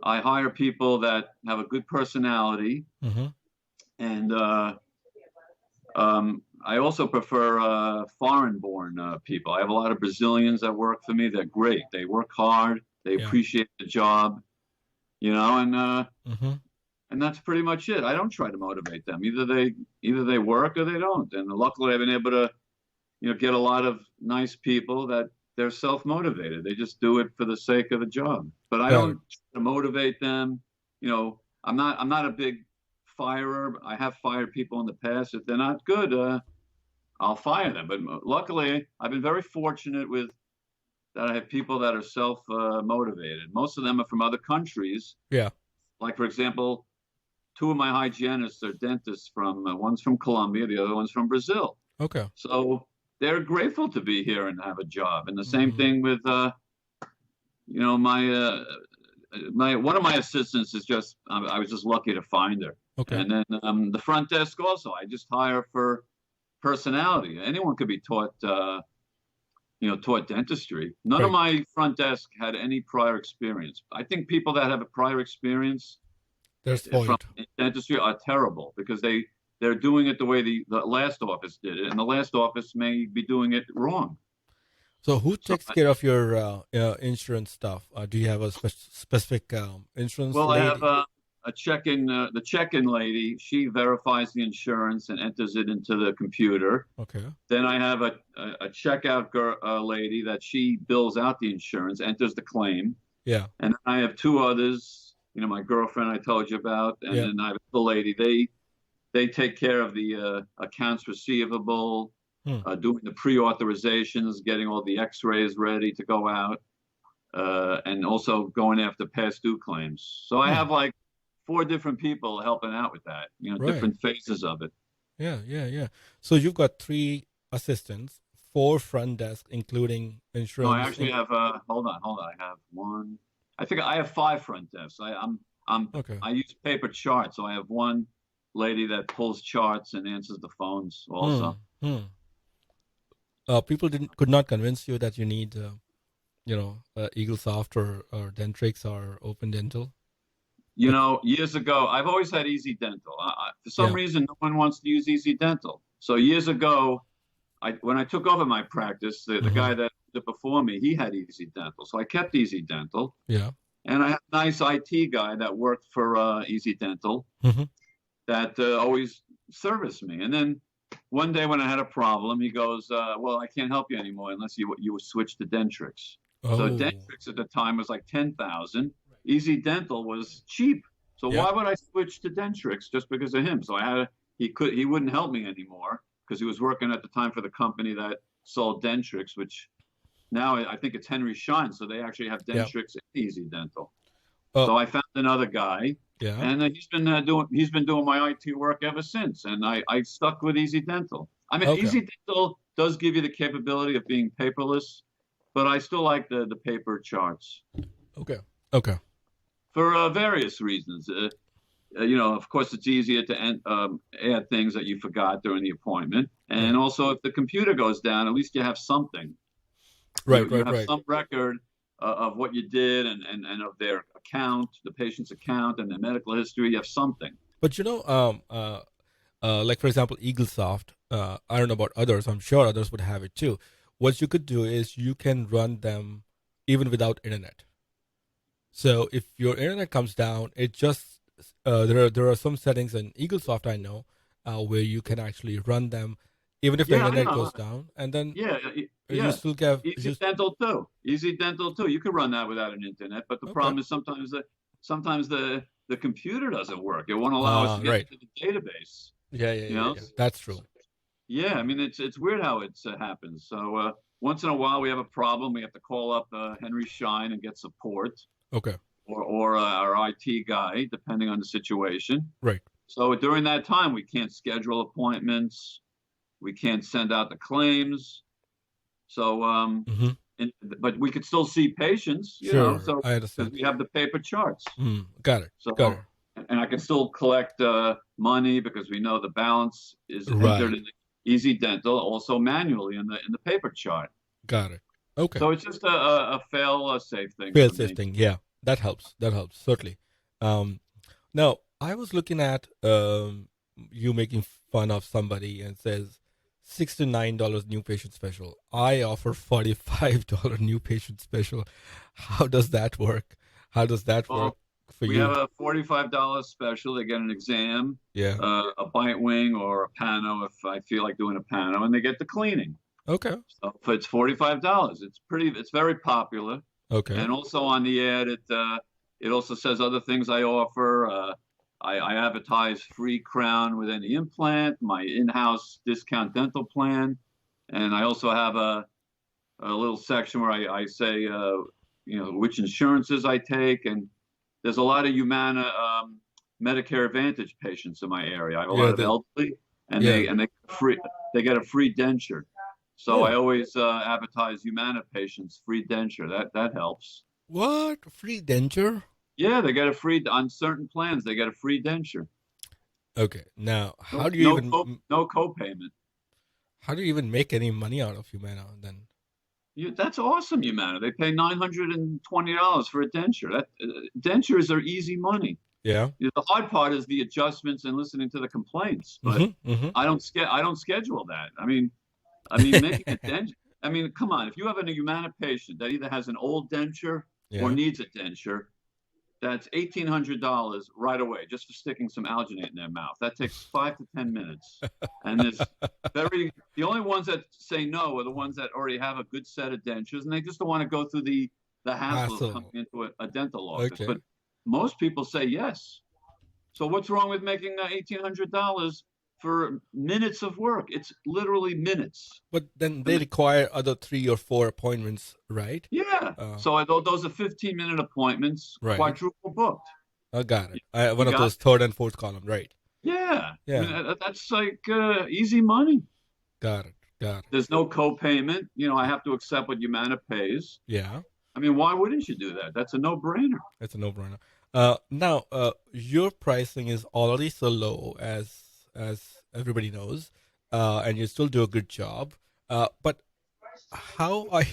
[SPEAKER 4] I hire people that have a good personality,
[SPEAKER 2] Mhm.
[SPEAKER 4] and I also prefer foreign-born people. I have a lot of Brazilians that work for me. They're great. They work hard. They
[SPEAKER 2] Yeah.
[SPEAKER 4] appreciate the job, and
[SPEAKER 2] Mhm.
[SPEAKER 4] and that's pretty much it. I don't try to motivate them. Either they work or they don't. And luckily, I've been able to, get a lot of nice people that they're self-motivated. They just do it for the sake of the job. But I
[SPEAKER 2] Got
[SPEAKER 4] don't try to motivate them. I'm not a big firer. I have fired people in the past. If they're not good, I'll fire them. But luckily, I've been very fortunate with that. I have people that are self-motivated. Most of them are from other countries.
[SPEAKER 2] Yeah.
[SPEAKER 4] Like, for example, 2 of my hygienists are dentists one's from Colombia, the other one's from Brazil.
[SPEAKER 2] Okay.
[SPEAKER 4] So they're grateful to be here and have a job. And the same
[SPEAKER 2] Mhm.
[SPEAKER 4] thing with, my one of my assistants is just, I was just lucky to find her.
[SPEAKER 2] Okay.
[SPEAKER 4] And then the front desk also, I just hire for personality. Anyone could be taught dentistry. None of my front desk had any prior experience. I think people that have a prior experience
[SPEAKER 2] They're
[SPEAKER 4] from
[SPEAKER 2] spoiled.
[SPEAKER 4] dentistry are terrible because they're doing it the way the last office did it, and the last office may be doing it wrong.
[SPEAKER 2] So who takes care of your insurance stuff? Do you have a specific insurance
[SPEAKER 4] Well,
[SPEAKER 2] lady?
[SPEAKER 4] I have a check-in, the check-in lady. She verifies the insurance and enters it into the computer.
[SPEAKER 2] Okay.
[SPEAKER 4] Then I have a checkout lady that she bills out the insurance, enters the claim.
[SPEAKER 2] Yeah.
[SPEAKER 4] And I have 2 others, my girlfriend I told you about, and
[SPEAKER 2] Yeah.
[SPEAKER 4] then I have the lady. They take care of the accounts receivable, doing the pre-authorizations, getting all the X-rays ready to go out, and also going after past due claims. So I have like 4 different people helping out with that, different phases of it.
[SPEAKER 2] Yeah. So you've got 3 assistants, 4 front desk, including insurance.
[SPEAKER 4] No, I actually have. Hold on. I have 1. I think I have 5 front desks.
[SPEAKER 2] Okay.
[SPEAKER 4] I use paper charts, so I have 1 lady that pulls charts and answers the phones also.
[SPEAKER 2] People could not convince you that you need, EagleSoft or Dentrix or Open Dental.
[SPEAKER 4] Years ago, I've always had Easy Dental. For some reason, no one wants to use Easy Dental. So years ago, when I took over my practice, the guy that did before me, he had Easy Dental. So I kept Easy Dental.
[SPEAKER 2] Yeah.
[SPEAKER 4] And I had a nice IT guy that worked for Easy Dental that always serviced me. And then one day when I had a problem, he goes, well, I can't help you anymore unless you switch to Dentrix.
[SPEAKER 2] Oh.
[SPEAKER 4] So Dentrix at the time was like $10,000. Easy Dental was cheap. So why would I switch to Dentrix just because of him? So he wouldn't help me anymore because he was working at the time for the company that sold Dentrix, which now I think it's Henry Schein. So they actually have Dentrix and Easy Dental. So I found another guy.
[SPEAKER 2] Yeah.
[SPEAKER 4] And he's been doing my IT work ever since, and I stuck with Easy Dental. I mean, Easy Dental does give you the capability of being paperless, but I still like the paper charts.
[SPEAKER 2] Okay.
[SPEAKER 4] For various reasons. of course, it's easier to add things that you forgot during the appointment. And also, if the computer goes down, at least you have something.
[SPEAKER 2] Right,
[SPEAKER 4] You have
[SPEAKER 2] right.
[SPEAKER 4] some record of what you did and of their account, the patient's account, and their medical history. You have something.
[SPEAKER 2] But like for example, EagleSoft. I don't know about others. I'm sure others would have it too. What you could do is you can run them even without internet. So if your internet comes down, it just there are some settings in EagleSoft I know where you can actually run them even if the internet goes down, and then you still get
[SPEAKER 4] Easy Dental too. Easy Dental too. You can run that without an internet, but the problem is sometimes the computer doesn't work. It won't allow us to get into the database.
[SPEAKER 2] Yeah. That's true.
[SPEAKER 4] Yeah, I mean it's weird how it happens. So once in a while we have a problem. We have to call up Henry Schein and get support.
[SPEAKER 2] Okay.
[SPEAKER 4] Or our IT guy, depending on the situation.
[SPEAKER 2] Right.
[SPEAKER 4] So during that time, we can't schedule appointments. We can't send out the claims. So, but we could still see patients, you know. So
[SPEAKER 2] I understand.
[SPEAKER 4] We have the paper charts.
[SPEAKER 2] Got it.
[SPEAKER 4] And I can still collect money because we know the balance is entered in the Easy Dental, also manually in the paper chart.
[SPEAKER 2] Got it. Okay.
[SPEAKER 4] So it's just a fail-safe thing.
[SPEAKER 2] Fail-safe thing, yeah. That helps, certainly. Now, I was looking at you making fun of somebody and says $6 to $9 new patient special. I offer $45 new patient special. How does that work? How does that work for you?
[SPEAKER 4] We have a $45 special. They get an exam, a bite wing or a pano if I feel like doing a pano, and they get the cleaning.
[SPEAKER 2] Okay.
[SPEAKER 4] So it's $45. It's very popular.
[SPEAKER 2] Okay.
[SPEAKER 4] And also on the ad, it also says other things I offer. I advertise free crown with any implant, my in-house discount dental plan, and I also have a little section where I say which insurances I take, and there's a lot of Humana Medicare Advantage patients in my area. I have a lot of elderly, and they get a free denture. So I always advertise Humana patients free denture. That helps.
[SPEAKER 2] What? Free denture?
[SPEAKER 4] Yeah, they get a free on certain plans. They get a free denture.
[SPEAKER 2] Okay. Now, how do you
[SPEAKER 4] no co-payment?
[SPEAKER 2] How do you even make any money out of Humana then?
[SPEAKER 4] That's awesome, Humana. They pay $920 for a denture. Dentures are easy money.
[SPEAKER 2] Yeah.
[SPEAKER 4] The hard part is the adjustments and listening to the complaints. But I don't schedule that. I mean, making a denture. I mean, come on. If you have a Humana patient that either has an old denture or needs a denture, that's $1,800 right away just for sticking some alginate in their mouth. That takes 5 to 10 minutes. And the only ones that say no are the ones that already have a good set of dentures, and they just don't want to go through the hassle of coming into a dental office.
[SPEAKER 2] Okay.
[SPEAKER 4] But most people say yes. So what's wrong with making $1,800 for minutes of work? It's literally minutes.
[SPEAKER 2] But then they require other 3 or 4 appointments, right?
[SPEAKER 4] Yeah. So those are 15-minute appointments, quadruple booked.
[SPEAKER 2] I got it. One of those third and fourth column, right?
[SPEAKER 4] Yeah. I mean, that's like easy money.
[SPEAKER 2] Got it.
[SPEAKER 4] There's no co-payment. I have to accept what Humana pays.
[SPEAKER 2] Yeah.
[SPEAKER 4] I mean, why wouldn't you do that? That's a no-brainer.
[SPEAKER 2] It's a no-brainer. Now, your pricing is already so low, as everybody knows, and you still do a good job. But how are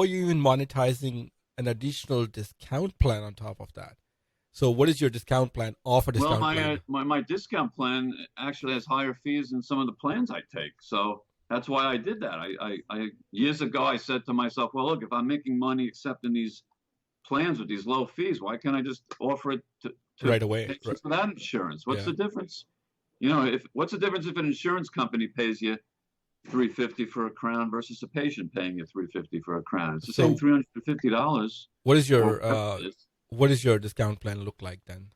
[SPEAKER 2] you even monetizing an additional discount plan on top of that? So, what is your discount plan? Offer discount plan?
[SPEAKER 4] My discount plan actually has higher fees than some of the plans I take. So that's why I did that. I years ago I said to myself, well, look, if I'm making money accepting these plans with these low fees, why can't I just offer it to
[SPEAKER 2] right away
[SPEAKER 4] patients without insurance? What's the difference? What's the difference if an insurance company pays you $350 for a crown versus a patient paying you $350 for a crown? It's the same $350.
[SPEAKER 2] What does your discount plan look like then,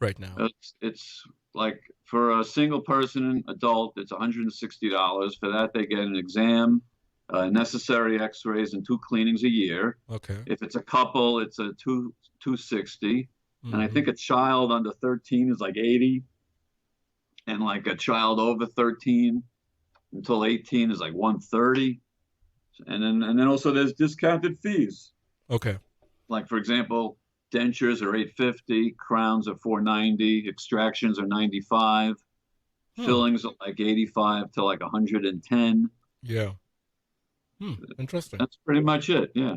[SPEAKER 2] right now?
[SPEAKER 4] It's like for a single person adult, it's $160. For that, they get an exam, necessary X-rays, and 2 cleanings a year.
[SPEAKER 2] Okay.
[SPEAKER 4] If it's a couple, it's a $260, and I think a child under 13 is like $80. And like a child over 13 until 18 is like $130. And then also there's discounted fees.
[SPEAKER 2] Okay.
[SPEAKER 4] Like, for example, dentures are $850, crowns are $490, extractions are $95, fillings are like $85 to like $110.
[SPEAKER 2] Yeah. Interesting.
[SPEAKER 4] That's pretty much it. Yeah.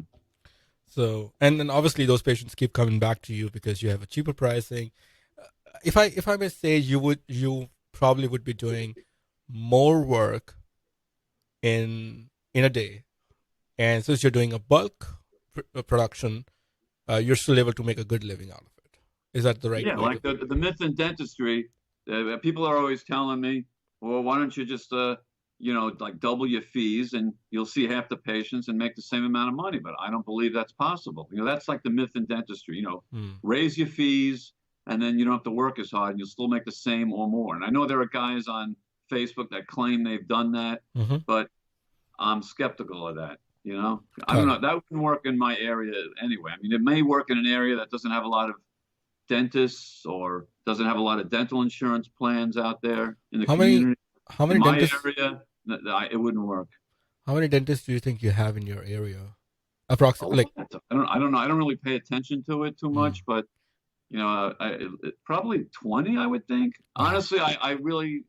[SPEAKER 2] So, and then obviously those patients keep coming back to you because you have a cheaper pricing. If I may say, you probably would be doing more work in a day, and since you're doing a bulk production, you're still able to make a good living out of it. Is that the right?
[SPEAKER 4] Yeah, like the myth in dentistry, people are always telling me, well, why don't you just like double your fees and you'll see half the patients and make the same amount of money. But I don't believe that's possible. That's like the myth in dentistry, raise your fees and then you don't have to work as hard and you'll still make the same or more. And I know there are guys on Facebook that claim they've done that, but I'm skeptical of that. I don't know. That wouldn't work in my area anyway. I mean, it may work in an area that doesn't have a lot of dentists or doesn't have a lot of dental insurance plans out there in the community.
[SPEAKER 2] How many dentists?
[SPEAKER 4] My area, it wouldn't work.
[SPEAKER 2] How many dentists do you think you have in your area? Approximately.
[SPEAKER 4] I don't know. I don't really pay attention to it too much, but probably 20, I would think. Honestly, I really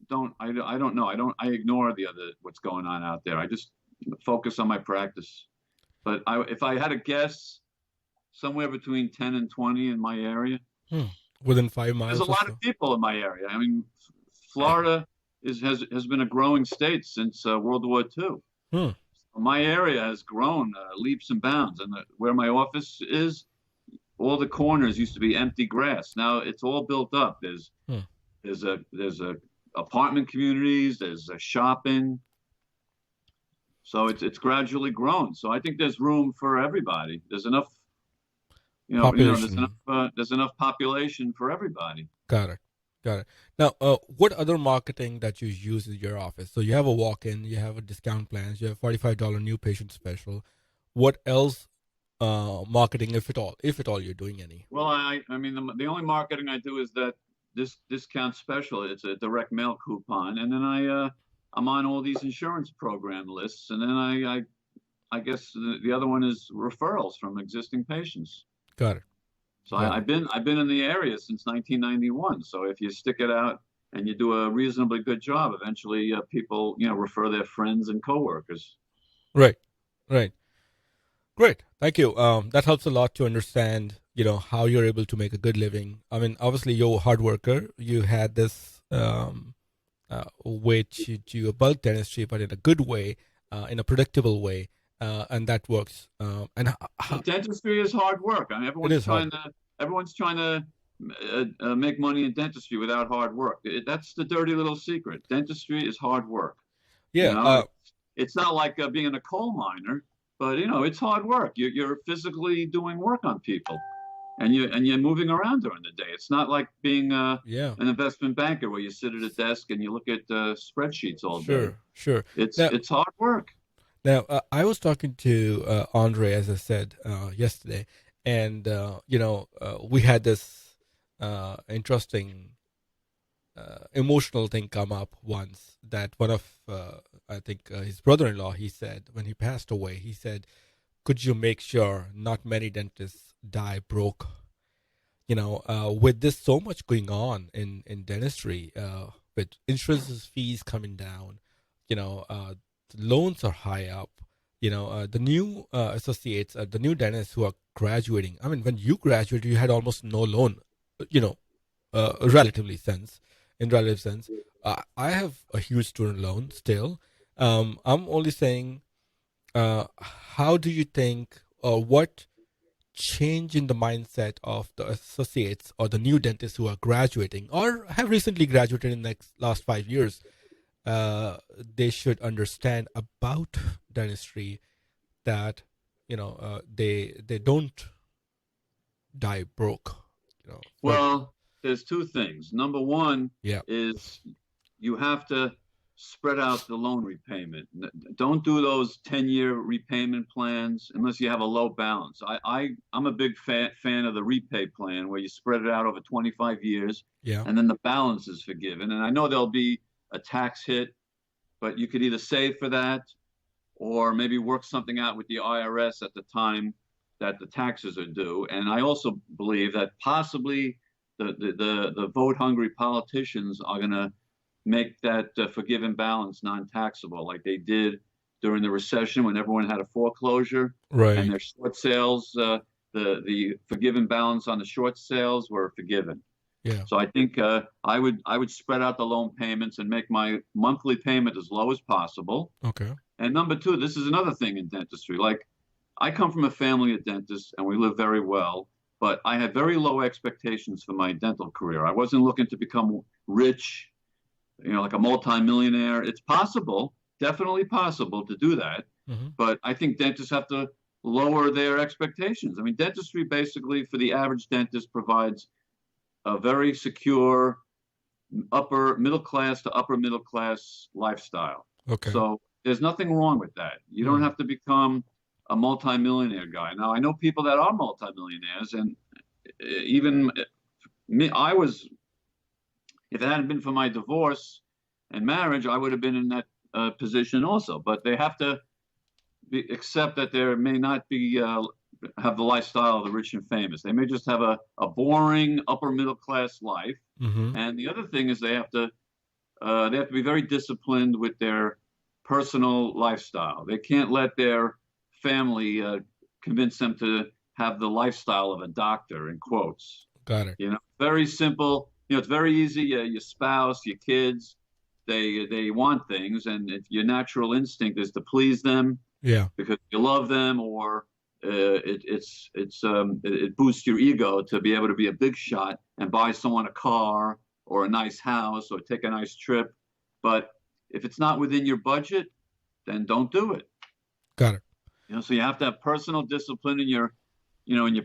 [SPEAKER 4] don't. I don't know. I ignore what's going on out there. I just focus on my practice. But if I had to guess, somewhere between 10 and 20 in my area.
[SPEAKER 2] Within 5 miles.
[SPEAKER 4] There's a lot of people in my area. I mean, Florida has been a growing state since World War II. My area has grown leaps and bounds, and where my office is, all the corners used to be empty grass. Now it's all built up. There's apartment communities. There's shopping. So it's gradually grown. So I think there's room for everybody. There's enough. There's enough population for everybody.
[SPEAKER 2] Got it. Now, what other marketing that you use in your office? So you have a walk-in, you have a discount plans, you have $45 new patient special. What else marketing, if at all you're doing any?
[SPEAKER 4] Well, I mean, the only marketing I do is that this discount special. It's a direct mail coupon, and then I'm on all these insurance program lists, and then I guess the other one is referrals from existing patients.
[SPEAKER 2] Got it.
[SPEAKER 4] So I've been in the area since 1991. So if you stick it out and you do a reasonably good job, eventually people refer their friends and coworkers.
[SPEAKER 2] Right. Great. Thank you. That helps a lot to understand how you're able to make a good living. I mean, obviously you're a hard worker. You had this way to do a bulk dentistry, but in a good way, in a predictable way. And that works.
[SPEAKER 4] Dentistry is hard work. I mean, everyone's trying to make money in dentistry without hard work. That's the dirty little secret. Dentistry is hard work.
[SPEAKER 2] Yeah.
[SPEAKER 4] It's not like being a coal miner, but it's hard work. You're physically doing work on people, and you're moving around during the day. It's not like being an investment banker where you sit at a desk and you look at spreadsheets all day.
[SPEAKER 2] Sure.
[SPEAKER 4] It's hard work.
[SPEAKER 2] Now, I was talking to Andre, as I said, yesterday, and, we had this interesting emotional thing come up once that one of, I think, his brother-in-law, he said, when he passed away, he said, could you make sure not many dentists die broke? With this so much going on in dentistry, with insurance fees coming down, loans are high up. The new associates, the new dentists who are graduating. I mean, when you graduated, you had almost no loan. In relative sense. I have a huge student loan still. I'm only saying, how do you think, or what change in the mindset of the associates or the new dentists who are graduating or have recently graduated in the last 5 years? They should understand about dentistry that they don't die broke.
[SPEAKER 4] Well, there's two things. Number one is you have to spread out the loan repayment. Don't do those 10-year repayment plans unless you have a low balance. I'm a big fan of the repay plan where you spread it out over 25 years and then the balance is forgiven. And I know there'll be a tax hit, but you could either save for that or maybe work something out with the IRS at the time that the taxes are due. And I also believe that possibly the vote-hungry politicians are going to make that forgiven balance non-taxable, like they did during the recession when everyone had a foreclosure,
[SPEAKER 2] Right.
[SPEAKER 4] and their short sales, the forgiven balance on the short sales were forgiven.
[SPEAKER 2] Yeah.
[SPEAKER 4] So I think I would spread out the loan payments and make my monthly payment as low as possible.
[SPEAKER 2] Okay.
[SPEAKER 4] And number two, this is another thing in dentistry. Like, I come from a family of dentists and we live very well, but I had very low expectations for my dental career. I wasn't looking to become rich, like a multimillionaire. It's possible, definitely possible to do that.
[SPEAKER 2] Mm-hmm.
[SPEAKER 4] But I think dentists have to lower their expectations. I mean, dentistry basically for the average dentist provides a very secure upper middle class to upper middle class lifestyle.
[SPEAKER 2] Okay.
[SPEAKER 4] So there's nothing wrong with that. You don't have to become a multimillionaire guy. Now, I know people that are multimillionaires, and even me, if it hadn't been for my divorce and marriage, I would have been in that position also. But they have to accept that there may not be have the lifestyle of the rich and famous. They may just have a boring upper middle class life.
[SPEAKER 2] Mm-hmm.
[SPEAKER 4] And the other thing is they have to be very disciplined with their personal lifestyle. They can't let their family convince them to have the lifestyle of a doctor, in quotes.
[SPEAKER 2] Got it.
[SPEAKER 4] Very simple. It's very easy. Your spouse, your kids, they want things, and your natural instinct is to please them.
[SPEAKER 2] Yeah.
[SPEAKER 4] Because you love them, or it boosts your ego to be able to be a big shot and buy someone a car or a nice house or take a nice trip. But if it's not within your budget, then don't do it.
[SPEAKER 2] Got it.
[SPEAKER 4] So you have to have personal discipline in your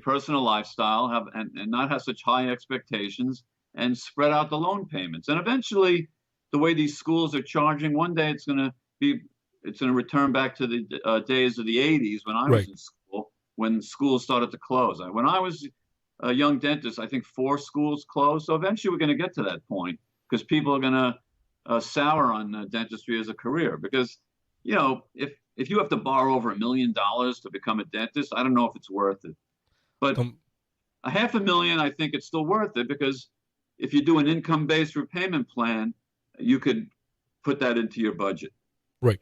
[SPEAKER 4] personal lifestyle, and not have such high expectations, and spread out the loan payments. And eventually, the way these schools are charging, one day it's going to return back to the days of the 80s when I was in school, when schools started to close. When I was a young dentist, I think 4 schools closed. So eventually we're going to get to that point, because people are going to sour on dentistry as a career. Because, if you have to borrow over $1 million to become a dentist, I don't know if it's worth it. But $500,000, I think it's still worth it, because if you do an income-based repayment plan, you could put that into your budget.
[SPEAKER 2] Right.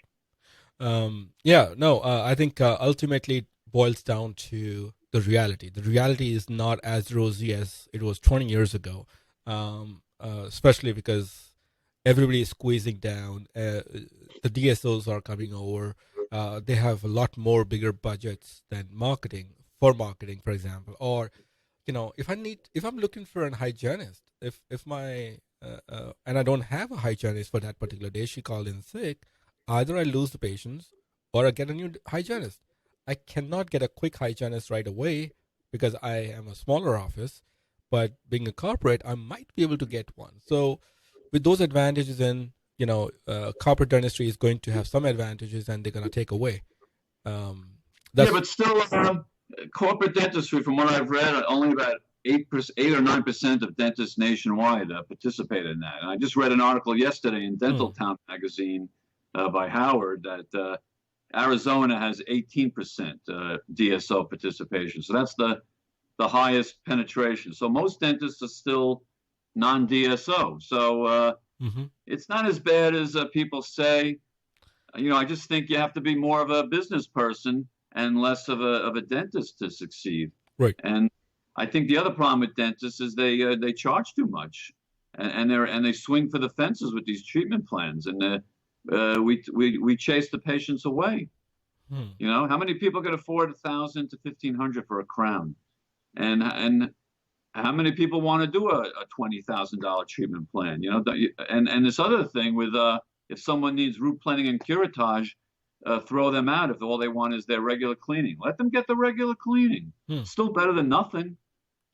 [SPEAKER 2] I think ultimately it boils down to the reality. The reality is not as rosy as it was 20 years ago, especially because everybody is squeezing down. The DSOs are coming over. They have a lot more bigger budgets than marketing, for example. Or, if I'm looking for a hygienist, if my and I don't have a hygienist for that particular day, she called in sick, either I lose the patients or I get a new hygienist. I cannot get a quick hygienist right away because I am a smaller office, but being a corporate, I might be able to get one. So with those advantages, and corporate dentistry is going to have some advantages, and they're going to take away.
[SPEAKER 4] But still, corporate dentistry, from what I've read, only about 8 or 9% of dentists nationwide participate in that. And I just read an article yesterday in Dental Town magazine by Howard that Arizona has 18% DSO participation. So that's the highest penetration. So most dentists are still non-DSO. So it's not as bad as people say. I just think you have to be more of a business person and less of a dentist to succeed.
[SPEAKER 2] Right.
[SPEAKER 4] And I think the other problem with dentists is they charge too much, and they swing for the fences with these treatment plans, and we chase the patients away. How many people can afford $1,000 to $1,500 for a crown, and how many people want to do a $20,000 treatment plan? And this other thing with if someone needs root planing and curettage, throw them out if all they want is their regular cleaning. Let them get the regular cleaning. Still better than nothing.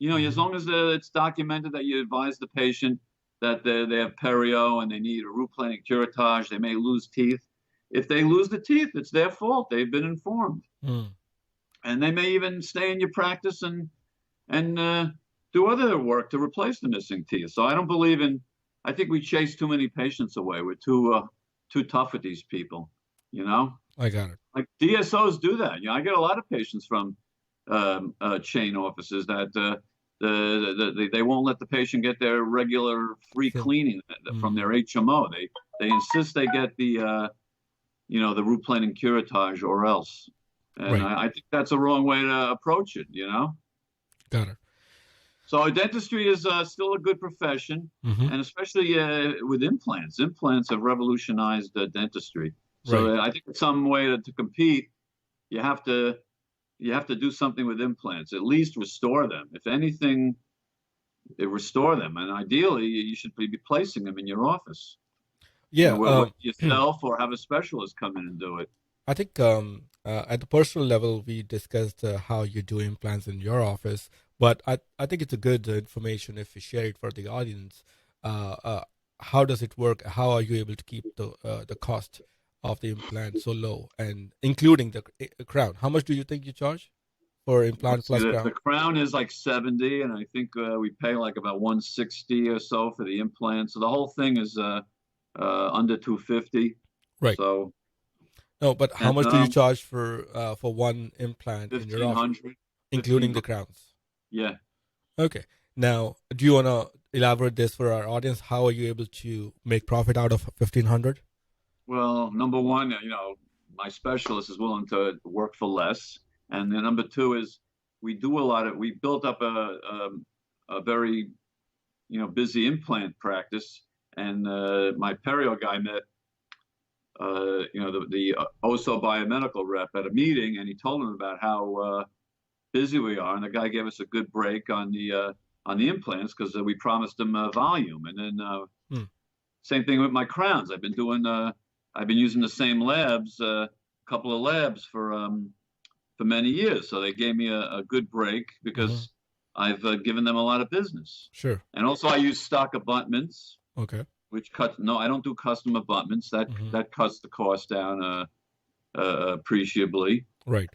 [SPEAKER 4] As long as it's documented that you advise the patient that they have perio and they need a root planing curettage, they may lose teeth. If they lose the teeth, it's their fault. They've been informed. And they may even stay in your practice and do other work to replace the missing teeth. So I don't believe I think we chase too many patients away. We're too tough with these people,
[SPEAKER 2] I got it.
[SPEAKER 4] Like DSOs do that. I get a lot of patients from chain offices that they won't let the patient get their regular free cleaning from their HMO. They insist they get the the root plane and curettage or else. And
[SPEAKER 2] Right.
[SPEAKER 4] I think that's a wrong way to approach it,
[SPEAKER 2] Got it.
[SPEAKER 4] So dentistry is still a good profession, and especially with implants. Implants have revolutionized dentistry. So I think it's some way to compete. You have to do something with implants. At least restore them. If anything, restore them, and ideally you should be placing them in your office.
[SPEAKER 2] Yeah.
[SPEAKER 4] Yourself or have a specialist come in and do it.
[SPEAKER 2] I think at the personal level, we discussed how you do implants in your office, but I think it's a good information if you share it for the audience. How does it work? How are you able to keep the cost of the implant so low, and including the crown? How much do you think you charge for implant plus crown?
[SPEAKER 4] The crown is like $70, and I think we pay like about $160 or so for the implant. So the whole thing is under $250.
[SPEAKER 2] Right.
[SPEAKER 4] So.
[SPEAKER 2] No, but how much do you charge for one implant in your office, including the crowns?
[SPEAKER 4] Yeah.
[SPEAKER 2] Okay. Now, do you want to elaborate this for our audience? How are you able to make profit out of $1,500?
[SPEAKER 4] Well, number one, my specialist is willing to work for less, and then number two is we built up a very busy implant practice, and my perio guy met the OSO biomedical rep at a meeting, and he told him about how busy we are, and the guy gave us a good break on the implants because we promised him volume. And then same thing with my crowns. I've been using the same labs, a couple of labs for many years, so they gave me a good break because I've given them a lot of business.
[SPEAKER 2] Sure.
[SPEAKER 4] And also I use stock abutments.
[SPEAKER 2] Okay.
[SPEAKER 4] I don't do custom abutments. That cuts the cost down appreciably.
[SPEAKER 2] Right.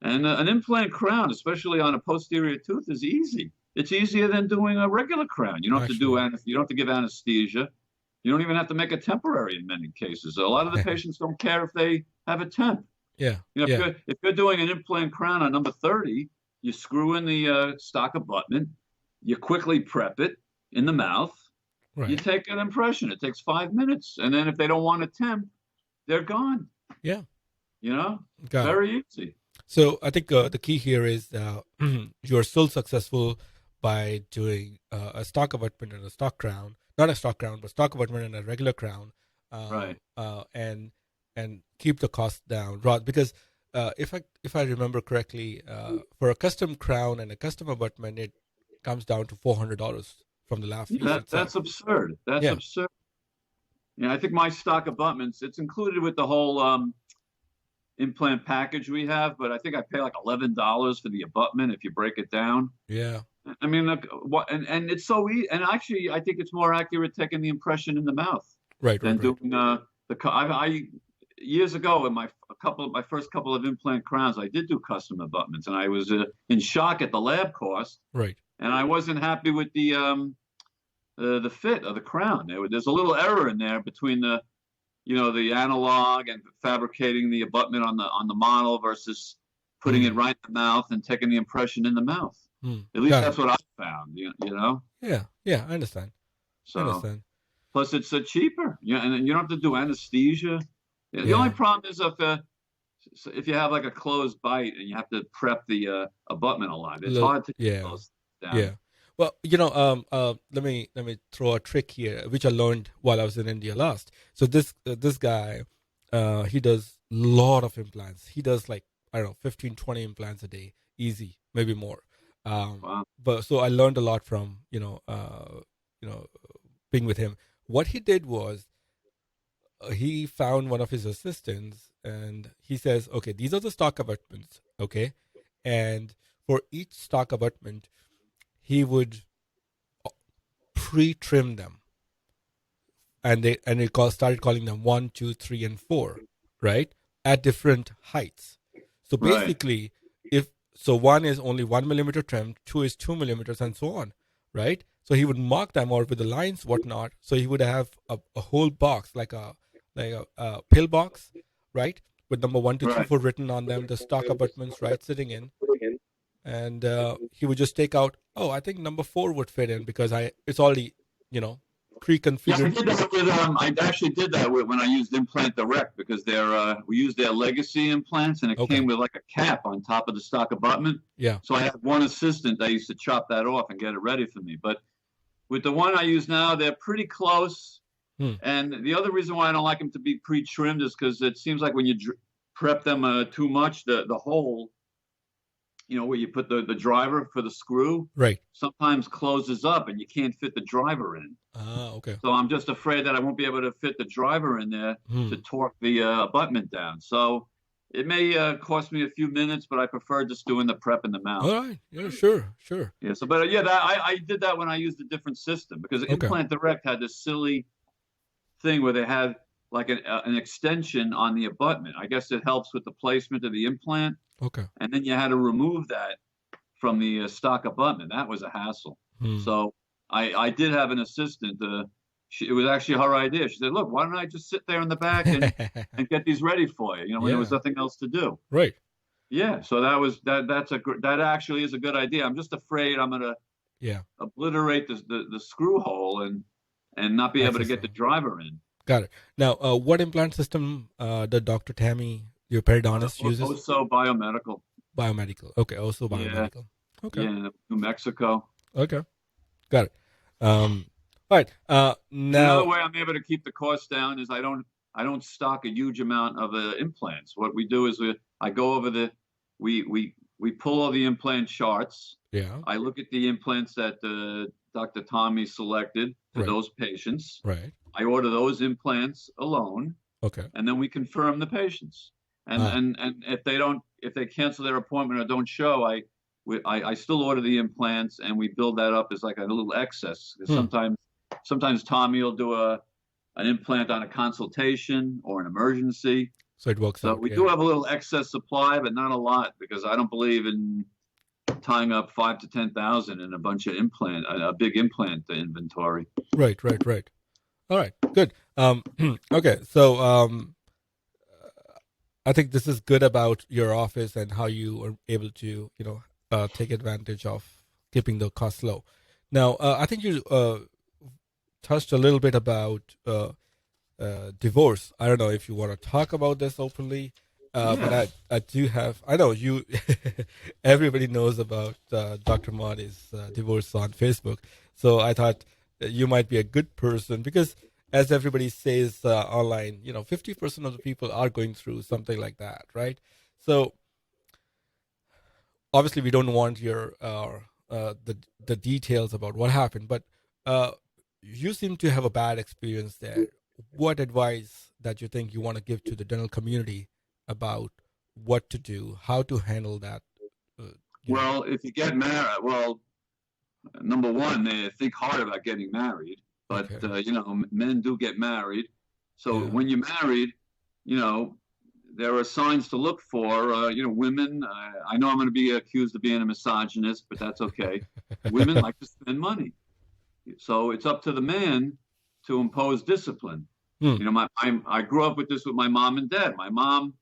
[SPEAKER 4] And an implant crown, especially on a posterior tooth, is easy. It's easier than doing a regular crown. You don't have you don't have to give anesthesia. You don't even have to make a temporary in many cases. A lot of the patients don't care if they have a temp.
[SPEAKER 2] Yeah.
[SPEAKER 4] If you're doing an implant crown on number 30, you screw in the stock abutment, you quickly prep it in the mouth. Right. You take an impression. It takes 5 minutes. And then if they don't want a temp, they're gone.
[SPEAKER 2] Yeah.
[SPEAKER 4] Very easy.
[SPEAKER 2] So I think the key here is you're still successful by doing a stock abutment and a stock crown. Not a stock crown, but stock abutment and a regular crown.
[SPEAKER 4] Right.
[SPEAKER 2] And keep the cost down. Because if I remember correctly, for a custom crown and a custom abutment, it comes down to $400 from the last.
[SPEAKER 4] That's absurd. That's absurd. I think my stock abutments, it's included with the whole implant package we have, but I think I pay like $11 for the abutment if you break it down.
[SPEAKER 2] Yeah.
[SPEAKER 4] I mean, and it's so easy. And actually, I think it's more accurate taking the impression in the mouth.
[SPEAKER 2] Right.
[SPEAKER 4] Than doing I years ago in my first couple of implant crowns, I did do custom abutments, and I was in shock at the lab cost.
[SPEAKER 2] Right.
[SPEAKER 4] And I wasn't happy with the fit of the crown. There's a little error in there between the analog and fabricating the abutment on the model versus putting it right in the mouth and taking the impression in the mouth. At least that's what I found.
[SPEAKER 2] Yeah, I understand.
[SPEAKER 4] So, I understand. Plus, it's cheaper. And you don't have to do anesthesia. The only problem is if you have like a closed bite and you have to prep the abutment a lot. It's hard to close down.
[SPEAKER 2] Yeah. Well, let me throw a trick here, which I learned while I was in India last. So this guy, he does a lot of implants. He does 15, 20 implants a day, easy, maybe more.
[SPEAKER 4] Wow.
[SPEAKER 2] But so I learned a lot from being with him. What he did was he found one of his assistants and he says, okay, these are the stock abutments, okay, and for each stock abutment, he would pre-trim them, and he started calling them 1, 2, 3, and 4, right, at different heights. So basically, So 1 is only 1 millimeter trimmed, 2 is 2 millimeters, and so on, right? So he would mark them out with the lines, whatnot. So he would have a whole box, like a pill box, right, with number 1, 2, 3, 4 written on them, the stock abutments, right, sitting in, and he would just take out, oh, I think number 4 would fit in because it's already, pre-configured.
[SPEAKER 4] Yeah, I did that with, I actually did that when I used Implant Direct because we used their legacy implants and it came with like a cap on top of the stock abutment.
[SPEAKER 2] Yeah.
[SPEAKER 4] So I had one assistant that used to chop that off and get it ready for me. But with the one I use now, they're pretty close. And the other reason why I don't like them to be pre-trimmed is because it seems like when you prep them too much, the hole, where you put the driver for the screw,
[SPEAKER 2] right,
[SPEAKER 4] sometimes closes up and you can't fit the driver in.
[SPEAKER 2] Okay.
[SPEAKER 4] So I'm just afraid that I won't be able to fit the driver in there to torque the abutment down. So it may cost me a few minutes, but I prefer just doing the prep and the mount.
[SPEAKER 2] All right. Yeah, sure.
[SPEAKER 4] Yeah. So, but I did that when I used a different system because Implant Direct had this silly thing where they had like an extension on the abutment. I guess it helps with the placement of the implant.
[SPEAKER 2] Okay.
[SPEAKER 4] And then you had to remove that from the stock abutment. That was a hassle. So I did have an assistant. It was actually her idea. She said, "Look, why don't I just sit there in the back and get these ready for you? When there was nothing else to do."
[SPEAKER 2] Right.
[SPEAKER 4] Yeah. So that actually is a good idea. I'm just afraid I'm gonna obliterate the screw hole and not be able to get the driver in.
[SPEAKER 2] Got it. Now, what implant system did Dr. Tammy, your periodontist, uses?
[SPEAKER 4] Also biomedical.
[SPEAKER 2] Biomedical. Okay. Also biomedical.
[SPEAKER 4] Yeah.
[SPEAKER 2] Okay.
[SPEAKER 4] Yeah, New Mexico.
[SPEAKER 2] Okay. Got it. All right. Now,
[SPEAKER 4] another way I'm able to keep the cost down is I don't stock a huge amount of implants. What we do is I go over we pull all the implant charts.
[SPEAKER 2] Yeah.
[SPEAKER 4] I look at the implants that Dr. Tommy selected for those patients.
[SPEAKER 2] Right.
[SPEAKER 4] I order those implants alone.
[SPEAKER 2] Okay.
[SPEAKER 4] And then we confirm the patients. And if they cancel their appointment or don't show, I still order the implants and we build that up as like a little excess. Sometimes Tommy will do an implant on a consultation or an emergency.
[SPEAKER 2] So it works out.
[SPEAKER 4] So we do have a little excess supply, but not a lot because I don't believe in tying up 5,000 to 10,000 in a bunch of a big implant inventory.
[SPEAKER 2] Right. All right, good. Okay, so I think this is good about your office and how you are able to, take advantage of keeping the costs low. Now, I think you touched a little bit about divorce. I don't know if you want to talk about this openly, but I do have. I know you. Everybody knows about Dr. Mauty's divorce on Facebook, so I thought you might be a good person because, as everybody says online, 50% of the people are going through something like that, right? So obviously we don't want your the details about what happened, but you seem to have a bad experience there. What advice that you think you want to give to the dental community about what to do, how to handle that?
[SPEAKER 4] Well, if you get married, number one, they think hard about getting married, but men do get married. So when you're married, there are signs to look for. Women. I know I'm going to be accused of being a misogynist, but that's okay. Women like to spend money, so it's up to the man to impose discipline. I grew up with my mom and dad. My mom,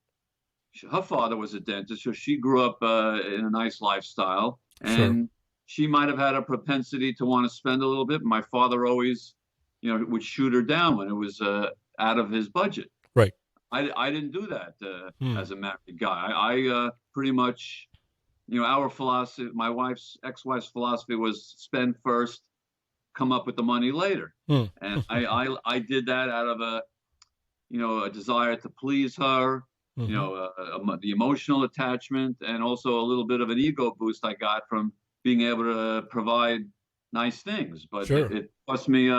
[SPEAKER 4] her father was a dentist, so she grew up in a nice lifestyle, and she might have had a propensity to want to spend a little bit. My father always, would shoot her down when it was out of his budget.
[SPEAKER 2] Right.
[SPEAKER 4] I didn't do that as a married guy. I pretty much, our philosophy, my ex-wife's philosophy was spend first, come up with the money later. And I did that out of a desire to please her, the emotional attachment, and also a little bit of an ego boost I got from being able to provide nice things. But it cost me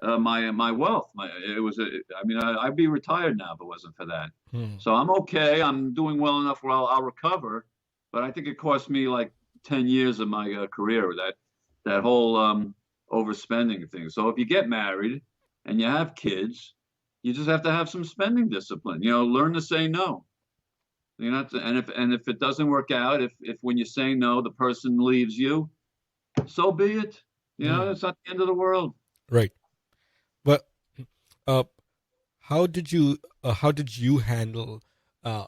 [SPEAKER 4] my wealth. I'd be retired now if it wasn't for that. So I'm okay. I'm doing well enough where I'll recover. But I think it cost me like 10 years of my career, that whole overspending thing. So if you get married and you have kids, you just have to have some spending discipline. Learn to say no. And if it doesn't work out, if when you say no, the person leaves you, so be it. It's not the end of the world.
[SPEAKER 2] Right. But how did you handle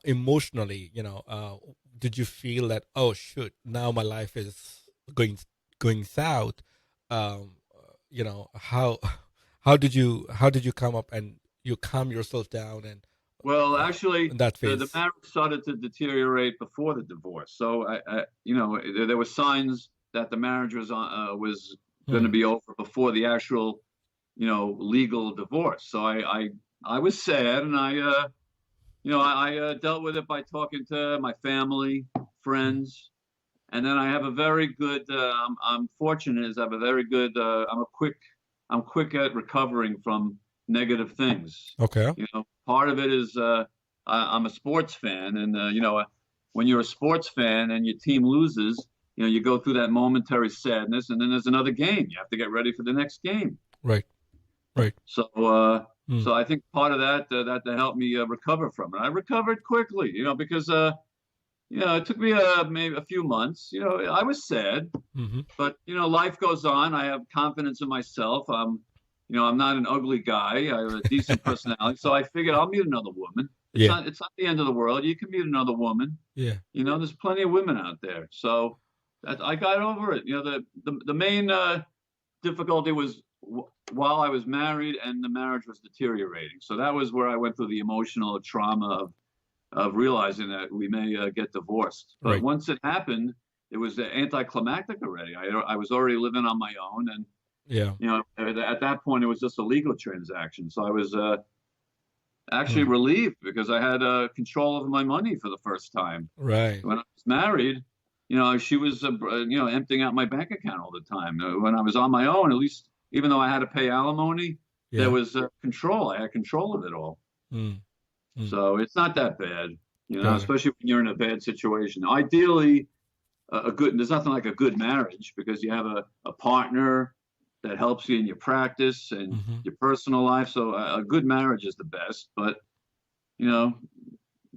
[SPEAKER 2] emotionally? did you feel that, oh shoot, now my life is going south? You know, how did you come up and you calm yourself down and
[SPEAKER 4] Well, actually,
[SPEAKER 2] in that
[SPEAKER 4] the
[SPEAKER 2] phase?
[SPEAKER 4] marriage started to deteriorate before the divorce. So you know, there were signs that the marriage was going to be over before the actual, you know, legal divorce. So I was sad, and you know, I dealt with it by talking to my family, friends, and then I have a very good. I'm fortunate is I have a very good. I'm quick at recovering from negative things.
[SPEAKER 2] Okay.
[SPEAKER 4] You know, part of it is I'm a sports fan, and you know, when you're a sports fan and your team loses, you know, you go through that momentary sadness, and then there's another game. You have to get ready for the next game.
[SPEAKER 2] Right. Right.
[SPEAKER 4] So, so I think part of that helped me recover from it. I recovered quickly, you know, because you know, it took me maybe a few months. You know, I was sad, but you know, life goes on. I have confidence in myself. You know, I'm not an ugly guy. I have a decent personality, so I figured I'll meet another woman. It's not the end of the world. You can meet another woman.
[SPEAKER 2] Yeah.
[SPEAKER 4] You know, there's plenty of women out there. So I got over it. You know, the main difficulty was while I was married and the marriage was deteriorating. So that was where I went through the emotional trauma of realizing that we may get divorced. But once it happened, it was anticlimactic already. I was already living on my own, and you know, at that point it was just a legal transaction. So I was actually relieved because I had control of my money for the first time.
[SPEAKER 2] Right.
[SPEAKER 4] When I was married, you know, she was you know, emptying out my bank account all the time. When I was on my own, at least, even though I had to pay alimony, there was control. I had control of it all. So it's not that bad, you know, especially when you're in a bad situation. Ideally, there's nothing like a good marriage because you have a partner that helps you in your practice and your personal life. So a good marriage is the best, but you know,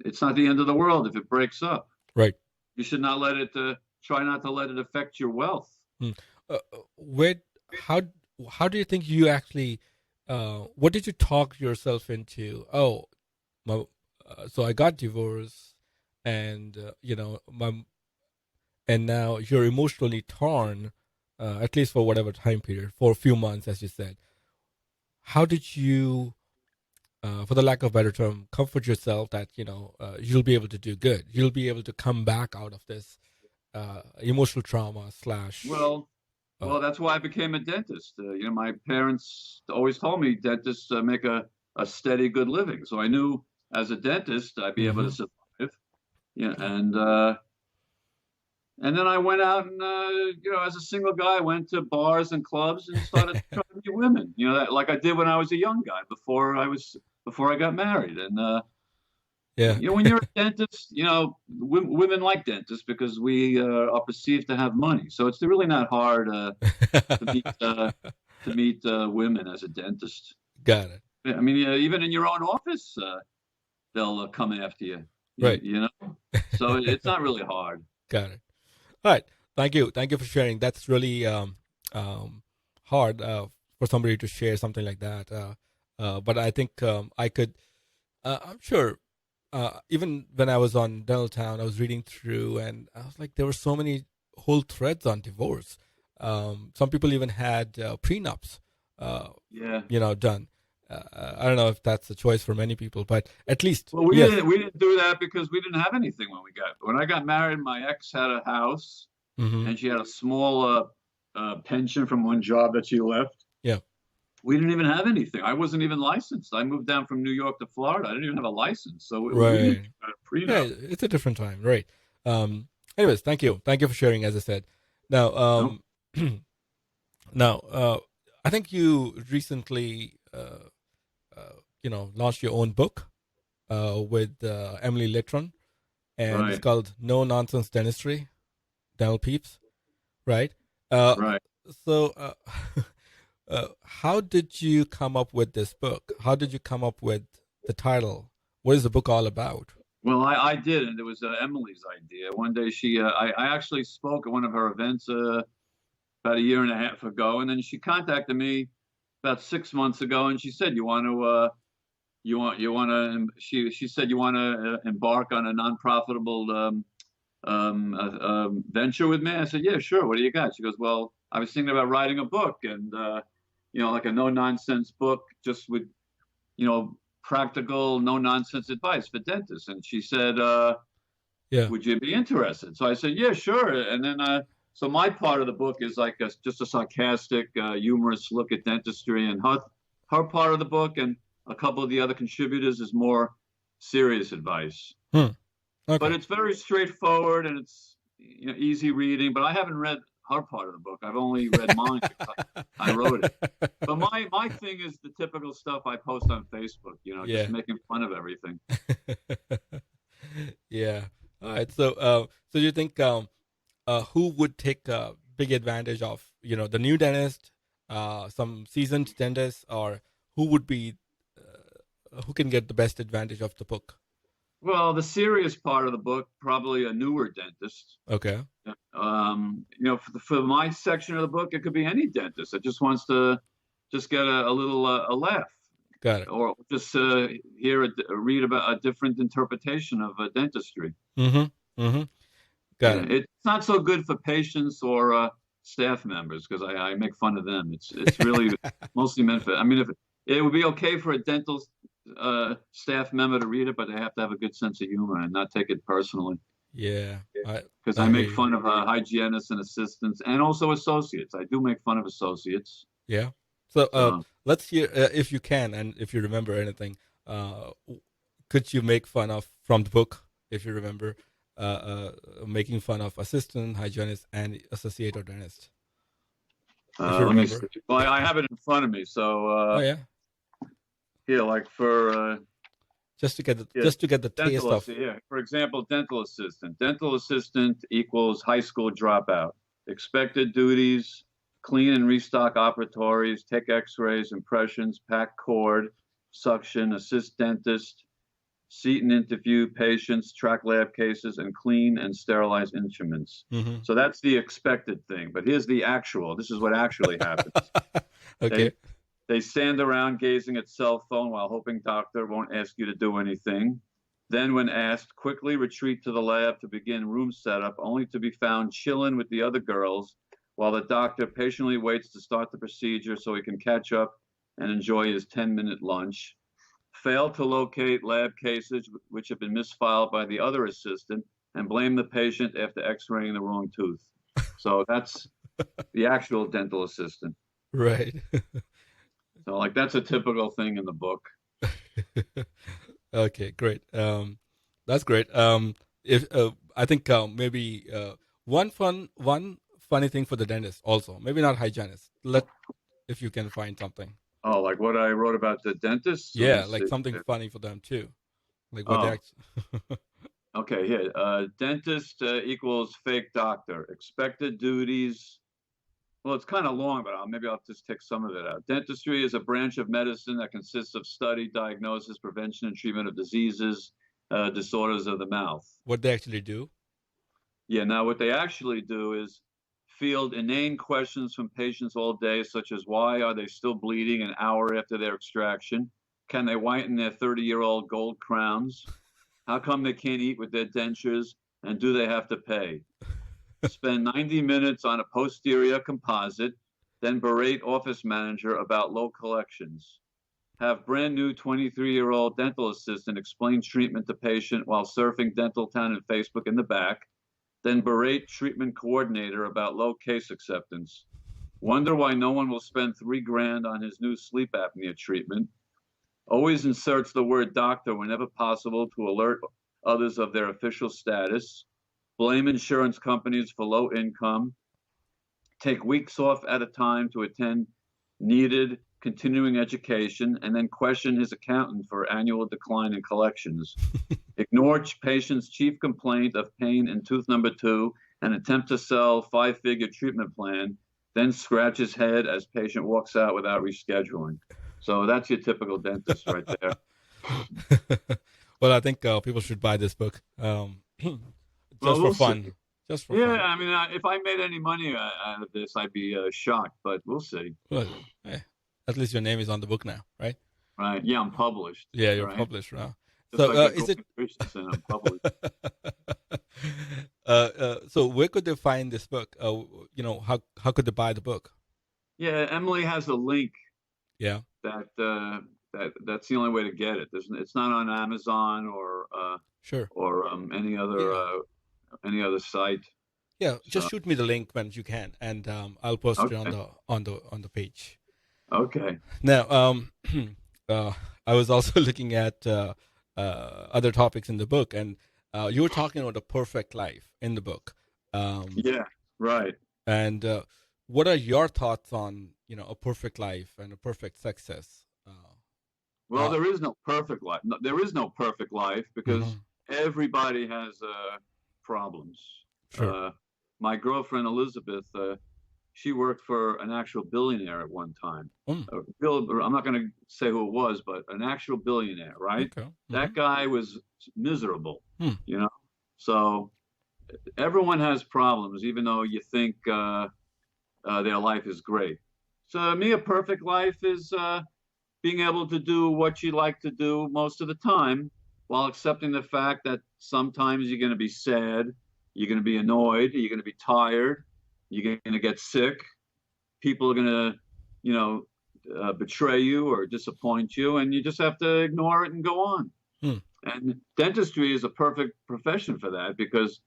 [SPEAKER 4] it's not the end of the world if it breaks up.
[SPEAKER 2] Right.
[SPEAKER 4] You should not let it, try not to let it affect your wealth.
[SPEAKER 2] How do you think you actually, what did you talk yourself into? Oh, so I got divorced, and you know, and now you're emotionally torn, at least for whatever time period, for a few months, as you said. How did you, for the lack of a better term, comfort yourself that, you know, you'll be able to do good, you'll be able to come back out of this emotional trauma /
[SPEAKER 4] Well, that's why I became a dentist. You know, my parents always told me dentists make a steady, good living. So I knew as a dentist I'd be able to survive. Yeah, and then I went out and you know, as a single guy, I went to bars and clubs and started trying to meet women. You know, like I did when I was a young guy before I got married. And you know, when you're a dentist, you know, women like dentists because we are perceived to have money. So it's really not hard to meet women as a dentist.
[SPEAKER 2] Got it.
[SPEAKER 4] I mean, even in your own office, they'll come after you.
[SPEAKER 2] Right.
[SPEAKER 4] You know, so it's not really hard.
[SPEAKER 2] Got it. All right. Thank you for sharing. That's really hard for somebody to share something like that. But I think I could. I'm sure. Even when I was on Dental Town, I was reading through, and I was like, there were so many whole threads on divorce. Some people even had prenups. You know, done. I don't know if that's a choice for many people, but at least.
[SPEAKER 4] Well, we didn't do that because we didn't have anything when I got married. My ex had a house, and she had a small pension from one job that she left. Yeah. We didn't even have anything. I wasn't even licensed. I moved down from New York to Florida. I didn't even have a license. So we didn't have a prenup.
[SPEAKER 2] Yeah, it's a different time, right? Anyways, thank you for sharing. As I said, now, I think you recently, you know, launched your own book with Emily Litron, and it's called No Nonsense Dentistry, Dental Peeps, right?
[SPEAKER 4] Right.
[SPEAKER 2] So, how did you come up with this book? How did you come up with the title? What is the book all about?
[SPEAKER 4] Well, I did, and it was Emily's idea. One day I actually spoke at one of her events about a year and a half ago, and then she contacted me about 6 months ago, and she said, she said you want to embark on a non-profitable venture with me? I said, yeah, sure. What do you got? She goes, well, I was thinking about writing a book and, like a no nonsense book just with, practical, no nonsense advice for dentists. And she said,
[SPEAKER 2] Yeah.
[SPEAKER 4] would you be interested? So I said, yeah, sure. And then, so my part of the book is like just a sarcastic, humorous look at dentistry, and her part of the book and a couple of the other contributors is more serious advice.
[SPEAKER 2] Okay.
[SPEAKER 4] But it's very straightforward and it's easy reading. But I haven't read her part of the book. I've only read mine because I wrote it. But my thing is the typical stuff I post on Facebook. Just making fun of everything.
[SPEAKER 2] Yeah. All right. So you think who would take big advantage of the new dentist, some seasoned dentist, or who would be who can get the best advantage of the book?
[SPEAKER 4] Well, the serious part of the book, probably a newer dentist.
[SPEAKER 2] Okay.
[SPEAKER 4] For my section of the book, it could be any dentist that just wants to just get a little a laugh.
[SPEAKER 2] Got it.
[SPEAKER 4] Or just read about a different interpretation of dentistry.
[SPEAKER 2] Mm-hmm. Mm-hmm. Got it.
[SPEAKER 4] It's not so good for patients or staff members because I make fun of them. It's really mostly meant for. I mean, if it would be okay for a dental staff member to read it, but they have to have a good sense of humor and not take it personally.
[SPEAKER 2] Yeah.
[SPEAKER 4] Because I make fun of hygienists and assistants and also associates. I do make fun of associates.
[SPEAKER 2] Yeah. So let's hear, if you can, and if you remember anything, could you make fun of, from the book, if you remember, making fun of assistant, hygienist, and associate or dentist?
[SPEAKER 4] Let me see. Well, I have it in front of me. So, yeah, like for
[SPEAKER 2] just to get the taste of.
[SPEAKER 4] Yeah, for example, dental assistant. Dental assistant equals high school dropout. Expected duties: clean and restock operatories, take X-rays, impressions, pack cord, suction, assist dentist, seat and interview patients, track lab cases, and clean and sterilize instruments. Mm-hmm. So that's the expected thing. But here's the actual. This is what actually happens.
[SPEAKER 2] Okay.
[SPEAKER 4] They stand around gazing at cell phone while hoping doctor won't ask you to do anything. Then when asked, quickly retreat to the lab to begin room setup, only to be found chilling with the other girls while the doctor patiently waits to start the procedure so he can catch up and enjoy his 10-minute lunch. Fail to locate lab cases which have been misfiled by the other assistant and blame the patient after x-raying the wrong tooth. So that's the actual dental assistant.
[SPEAKER 2] Right.
[SPEAKER 4] So like that's a typical thing in the book.
[SPEAKER 2] Okay, great. That's great. If I think maybe one funny thing for the dentist also, maybe not hygienist. If you can find something.
[SPEAKER 4] Oh, like what I wrote about the dentist?
[SPEAKER 2] Yeah, like something funny for them too. Like what
[SPEAKER 4] Okay, here. Dentist equals fake doctor. Expected duties. Well, it's kind of long, but maybe I'll just take some of it out. Dentistry is a branch of medicine that consists of study, diagnosis, prevention, and treatment of diseases, disorders of the mouth.
[SPEAKER 2] What they actually do?
[SPEAKER 4] Yeah, now what they actually do is field inane questions from patients all day, such as why are they still bleeding an hour after their extraction? Can they whiten their 30-year-old gold crowns? How come they can't eat with their dentures? And do they have to pay? Spend 90 minutes on a posterior composite, then berate office manager about low collections. Have brand new 23-year-old dental assistant explain treatment to patient while surfing Dental Town and Facebook in the back, then berate treatment coordinator about low case acceptance. Wonder why no one will spend $3,000 on his new sleep apnea treatment. Always inserts the word doctor whenever possible to alert others of their official status. Blame insurance companies for low income. Take weeks off at a time to attend needed continuing education, and then question his accountant for annual decline in collections. Ignore patient's chief complaint of pain in tooth number 2 and attempt to sell 5-figure treatment plan, then scratch his head as patient walks out without rescheduling. So that's your typical dentist right there.
[SPEAKER 2] Well, I think people should buy this book. For fun. Just for fun.
[SPEAKER 4] I mean, if I made any money out of this, I'd be shocked, but we'll see.
[SPEAKER 2] Well, at least your name is on the book now, right?
[SPEAKER 4] Right. Yeah, I'm published.
[SPEAKER 2] Yeah, you're published now.
[SPEAKER 4] Just so like is it? I'm published.
[SPEAKER 2] So where could they find this book? How could they buy the book?
[SPEAKER 4] Yeah, Emily has a link
[SPEAKER 2] Yeah.
[SPEAKER 4] that's the only way to get it. It's not on Amazon
[SPEAKER 2] Sure.
[SPEAKER 4] or any other site.
[SPEAKER 2] Yeah, just shoot me the link when you can, and I'll post it on the page.
[SPEAKER 4] Okay.
[SPEAKER 2] Now, I was also looking at other topics in the book, and you were talking about a perfect life in the book.
[SPEAKER 4] Yeah, right.
[SPEAKER 2] And what are your thoughts on a perfect life and a perfect success?
[SPEAKER 4] Well, there is no perfect life. No, there is no perfect life because everybody has problems.
[SPEAKER 2] Sure.
[SPEAKER 4] My girlfriend Elizabeth, she worked for an actual billionaire at one time. I'm not going to say who it was, but an actual billionaire, right?
[SPEAKER 2] Okay.
[SPEAKER 4] That guy was miserable, So everyone has problems, even though you think their life is great. So to me, a perfect life is being able to do what you like to do most of the time, while accepting the fact that sometimes you're going to be sad, you're going to be annoyed, you're going to be tired, you're going to get sick. People are going to, betray you or disappoint you, and you just have to ignore it and go on. And dentistry is a perfect profession for that because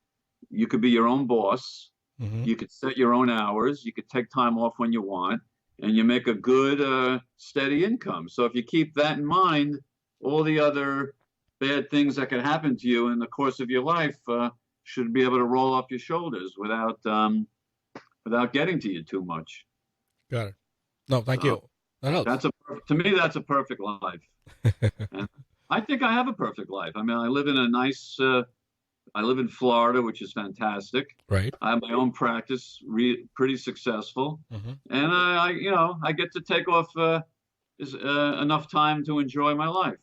[SPEAKER 4] you could be your own boss. You could set your own hours. You could take time off when you want, and you make a good, steady income. So if you keep that in mind, all the other bad things that could happen to you in the course of your life should be able to roll off your shoulders without getting to you too much.
[SPEAKER 2] Got it. No, thank you. That helps.
[SPEAKER 4] To me, that's a perfect life. And I think I have a perfect life. I mean, I live in I live in Florida, which is fantastic.
[SPEAKER 2] Right.
[SPEAKER 4] I have my own practice, pretty successful, and I get to take off enough time to enjoy my life.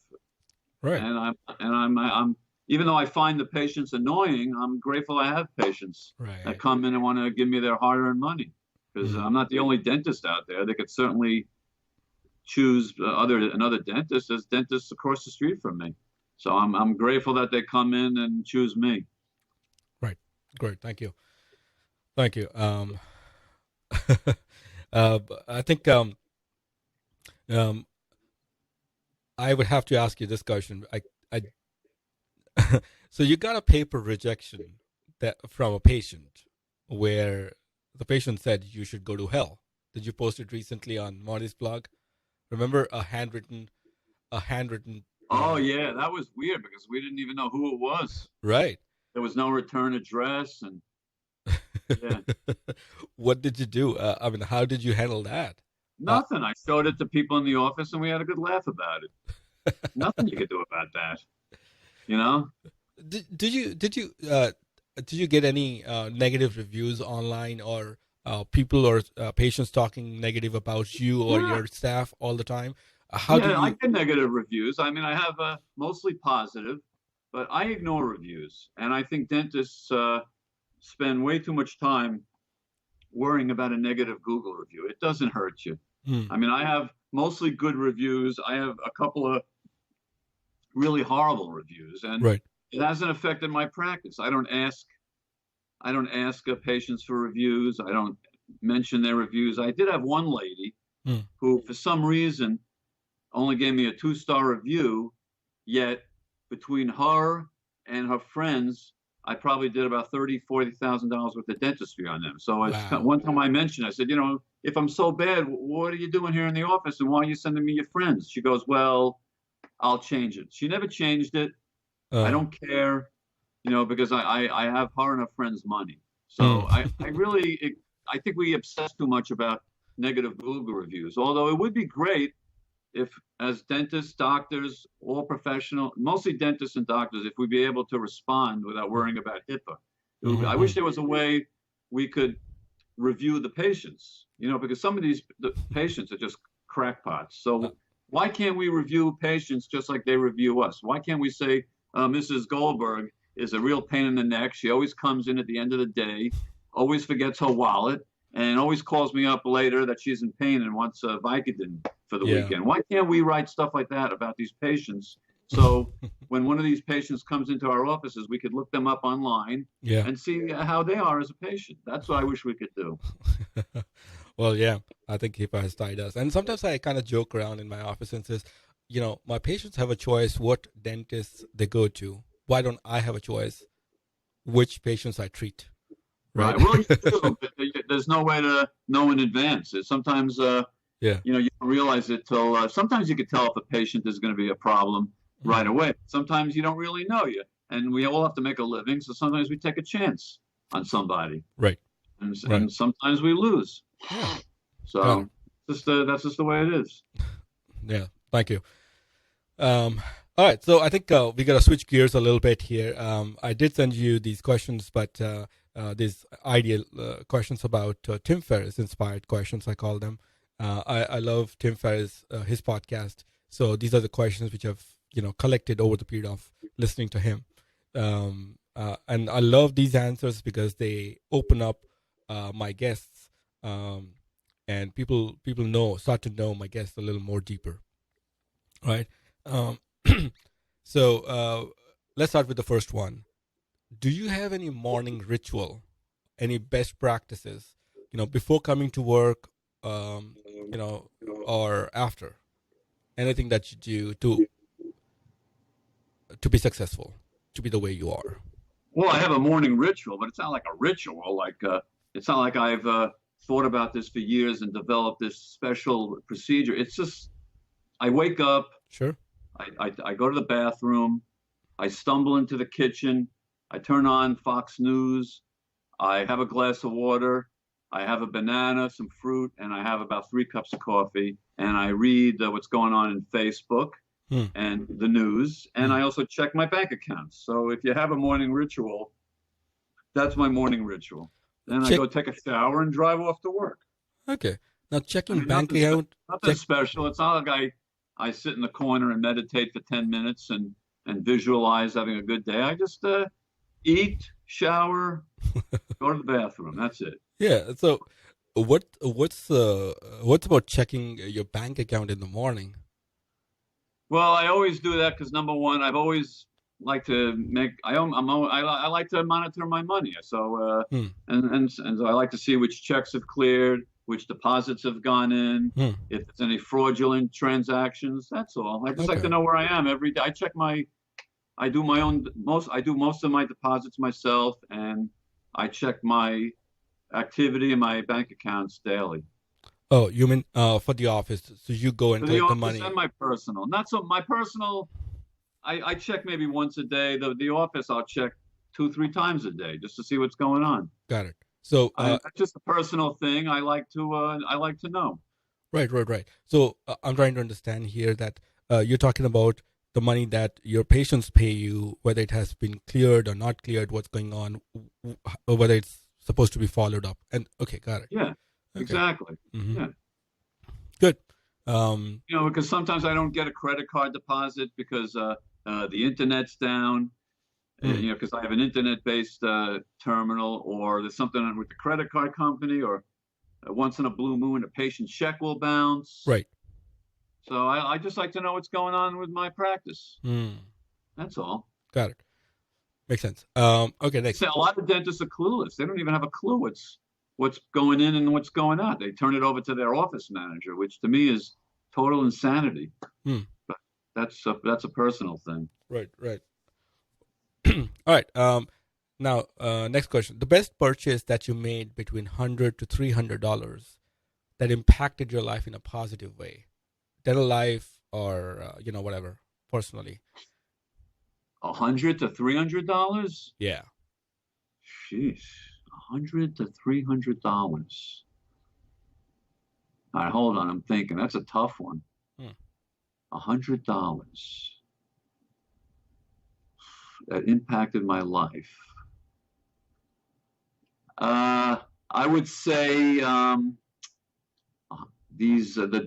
[SPEAKER 2] Right.
[SPEAKER 4] And I'm even though I find the patients annoying, I'm grateful I have patients that come in and want to give me their hard-earned money, because I'm not the only dentist out there. They could certainly choose another dentist. There's dentists across the street from me. So I'm grateful that they come in and choose me.
[SPEAKER 2] Right. Great. Thank you. Thank you. I think I would have to ask you this question. So you got a paper rejection from a patient where the patient said you should go to hell. Did you post it recently on Marty's blog? Remember a handwritten.
[SPEAKER 4] Oh yeah, that was weird because we didn't even know who it was.
[SPEAKER 2] Right.
[SPEAKER 4] There was no return address, and yeah.
[SPEAKER 2] What did you do? I mean, how did you handle that?
[SPEAKER 4] Nothing. I showed it to people in the office, and we had a good laugh about it. Nothing you could do about that.
[SPEAKER 2] Did you get any negative reviews online, or people or patients talking negative about you or your staff all the time? I
[SPEAKER 4] get negative reviews. I mean, I have mostly positive, but I ignore reviews. And I think dentists spend way too much time worrying about a negative Google review. It doesn't hurt you. I mean, I have mostly good reviews. I have a couple of really horrible reviews, and it hasn't affected my practice. I don't ask patients for reviews. I don't mention their reviews. I did have one lady who, for some reason, only gave me a 2-star review, yet between her and her friends, I probably did about $30,000-$40,000 worth of dentistry on them. So one time I mentioned, I said, if I'm so bad, what are you doing here in the office, and why are you sending me your friends? She goes, well, I'll change it. She never changed it. I don't care, because I have her and her friends' money. So I think we obsess too much about negative Google reviews, although it would be great if, as dentists, doctors, all professional, mostly dentists and doctors, if we'd be able to respond without worrying about HIPAA. I wish there was a way we could review the patients, because some of the patients are just crackpots. So why can't we review patients just like they review us? Why can't we say, Mrs. Goldberg is a real pain in the neck. She always comes in at the end of the day, always forgets her wallet, and always calls me up later that she's in pain and wants Vicodin for the weekend. Why can't we write stuff like that about these patients So when one of these patients comes into our offices, we could look them up online
[SPEAKER 2] Yeah.
[SPEAKER 4] and see how they are as a patient. That's what I wish we could do.
[SPEAKER 2] Well, yeah, I think HIPAA does. And sometimes I kind of joke around in my office and says, my patients have a choice what dentists they go to. Why don't I have a choice which patients I treat?
[SPEAKER 4] Right. Well, you do, but there's no way to know in advance. Sometimes,
[SPEAKER 2] Yeah.
[SPEAKER 4] you don't realize it till sometimes you could tell if a patient is going to be a problem right away. Sometimes you don't really know you, and we all have to make a living. So sometimes we take a chance on somebody,
[SPEAKER 2] Right.
[SPEAKER 4] and sometimes we lose.
[SPEAKER 2] Yeah.
[SPEAKER 4] So that's just the way it is.
[SPEAKER 2] Yeah. Thank you. All right. So I think we got to switch gears a little bit here. I did send you these questions, but these ideal questions about Tim Ferriss inspired questions, I call them. I love Tim Ferriss, his podcast. So these are the questions which I've collected over the period of listening to him. And I love these answers because they open up my guests, and people start to know my guests a little more deeper. Right. So let's start with the first one. Do you have any morning ritual, any best practices, before coming to work, or after? Anything that you do to be successful, to be the way you are?
[SPEAKER 4] Well, I have a morning ritual, but it's not like a ritual. It's not like I've thought about this for years and developed this special procedure. It's just I wake up.
[SPEAKER 2] Sure.
[SPEAKER 4] I go to the bathroom. I stumble into the kitchen. I turn on Fox News. I have a glass of water. I have a banana, some fruit, and I have about 3 cups of coffee. And I read what's going on in Facebook and the news. And I also check my bank accounts. So if you have a morning ritual, that's my morning ritual. Then I go take a shower and drive off to work.
[SPEAKER 2] Okay. Now checking bank account.
[SPEAKER 4] Nothing special. It's not like I sit in the corner and meditate for 10 minutes and visualize having a good day. I just eat, shower, go to the bathroom. That's it.
[SPEAKER 2] Yeah. So what's about checking your bank account in the morning?
[SPEAKER 4] Well, I always do that because number one, I've always liked to I like to monitor my money. So and so I like to see which checks have cleared, which deposits have gone in, if there's any fraudulent transactions. That's all. I just like to know where I am every day. I do most of my deposits myself, and I check my activity in my bank accounts daily.
[SPEAKER 2] Oh, you mean for the office? So you go and collect the money.
[SPEAKER 4] And my personal, not so my personal. I check maybe once a day. The office I'll check 2-3 times a day just to see what's going on.
[SPEAKER 2] Got it. So
[SPEAKER 4] that's just a personal thing. I like to know.
[SPEAKER 2] Right. So I'm trying to understand here that you're talking about the money that your patients pay you, whether it has been cleared or not cleared, what's going on, or whether it's supposed to be followed up. And okay, got it.
[SPEAKER 4] Yeah, okay. Exactly. Mm-hmm. Yeah.
[SPEAKER 2] Good.
[SPEAKER 4] Because sometimes I don't get a credit card deposit because the internet's down. Because I have an internet-based terminal, or there's something with the credit card company, or once in a blue moon, a patient's check will bounce.
[SPEAKER 2] Right.
[SPEAKER 4] So I just like to know what's going on with my practice. That's all.
[SPEAKER 2] Got it. Makes sense. Okay, next.
[SPEAKER 4] A lot of dentists are clueless. They don't even have a clue what's going in and what's going out. They turn it over to their office manager, which to me is total insanity. But that's a personal thing.
[SPEAKER 2] Right. All right. Now, next question. The best purchase that you made between $100 to $300 that impacted your life in a positive way, dental life or whatever, personally.
[SPEAKER 4] $100 to $300?
[SPEAKER 2] Yeah.
[SPEAKER 4] Jeez, $100 to $300. All right, hold on. I'm thinking that's a tough one. $100 that impacted my life. I would say the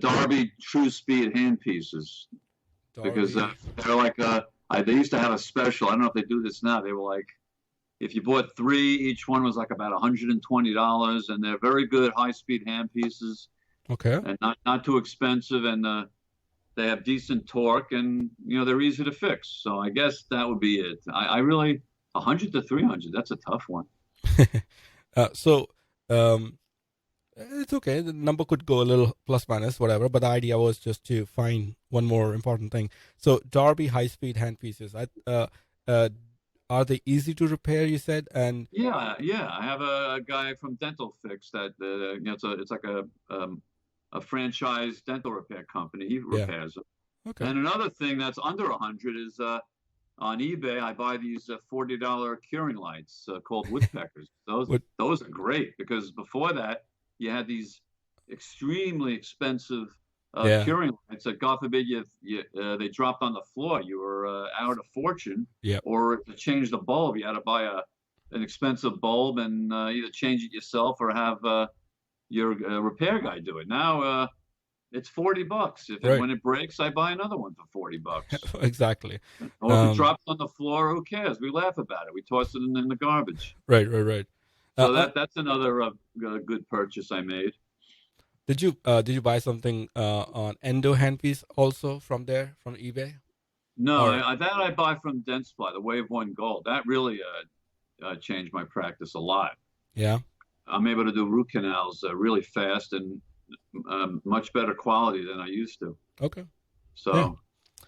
[SPEAKER 4] Darby True Speed handpieces, because they're like they used to have a special. I don't know if they do this now. They were like, if you bought 3, each one was like about $120, and they're very good high-speed handpieces.
[SPEAKER 2] Okay.
[SPEAKER 4] And not too expensive, and they have decent torque, and they're easy to fix. So I guess that would be it. I really 100 to 300. That's a tough one.
[SPEAKER 2] So it's okay. The number could go a little plus minus, whatever. But the idea was just to find one more important thing. So Darby high-speed handpieces. Are they easy to repair? You said, and
[SPEAKER 4] yeah. I have a guy from Dental Fix that it's like a franchise dental repair company. He repairs them.
[SPEAKER 2] Okay.
[SPEAKER 4] And another thing that's under 100 is on eBay. I buy these $40 curing lights called woodpeckers. Those are great because before that you had these extremely expensive curing lights that, God forbid, they dropped on the floor. You were out a fortune.
[SPEAKER 2] Yeah.
[SPEAKER 4] Or to change the bulb, you had to buy an expensive bulb and either change it yourself or have your repair guy do it. Now it's $40. When it breaks, I buy another one for $40.
[SPEAKER 2] Exactly.
[SPEAKER 4] Or if it drops on the floor, who cares? We laugh about it. We toss it in the garbage.
[SPEAKER 2] Right.
[SPEAKER 4] So that's another good purchase I made.
[SPEAKER 2] Did you buy something on Endo handpiece also from eBay?
[SPEAKER 4] No, that I buy from Dentsply, the Wave 1 Gold. That really changed my practice a lot.
[SPEAKER 2] Yeah.
[SPEAKER 4] I'm able to do root canals really fast and much better quality than I used to.
[SPEAKER 2] Okay.
[SPEAKER 4] So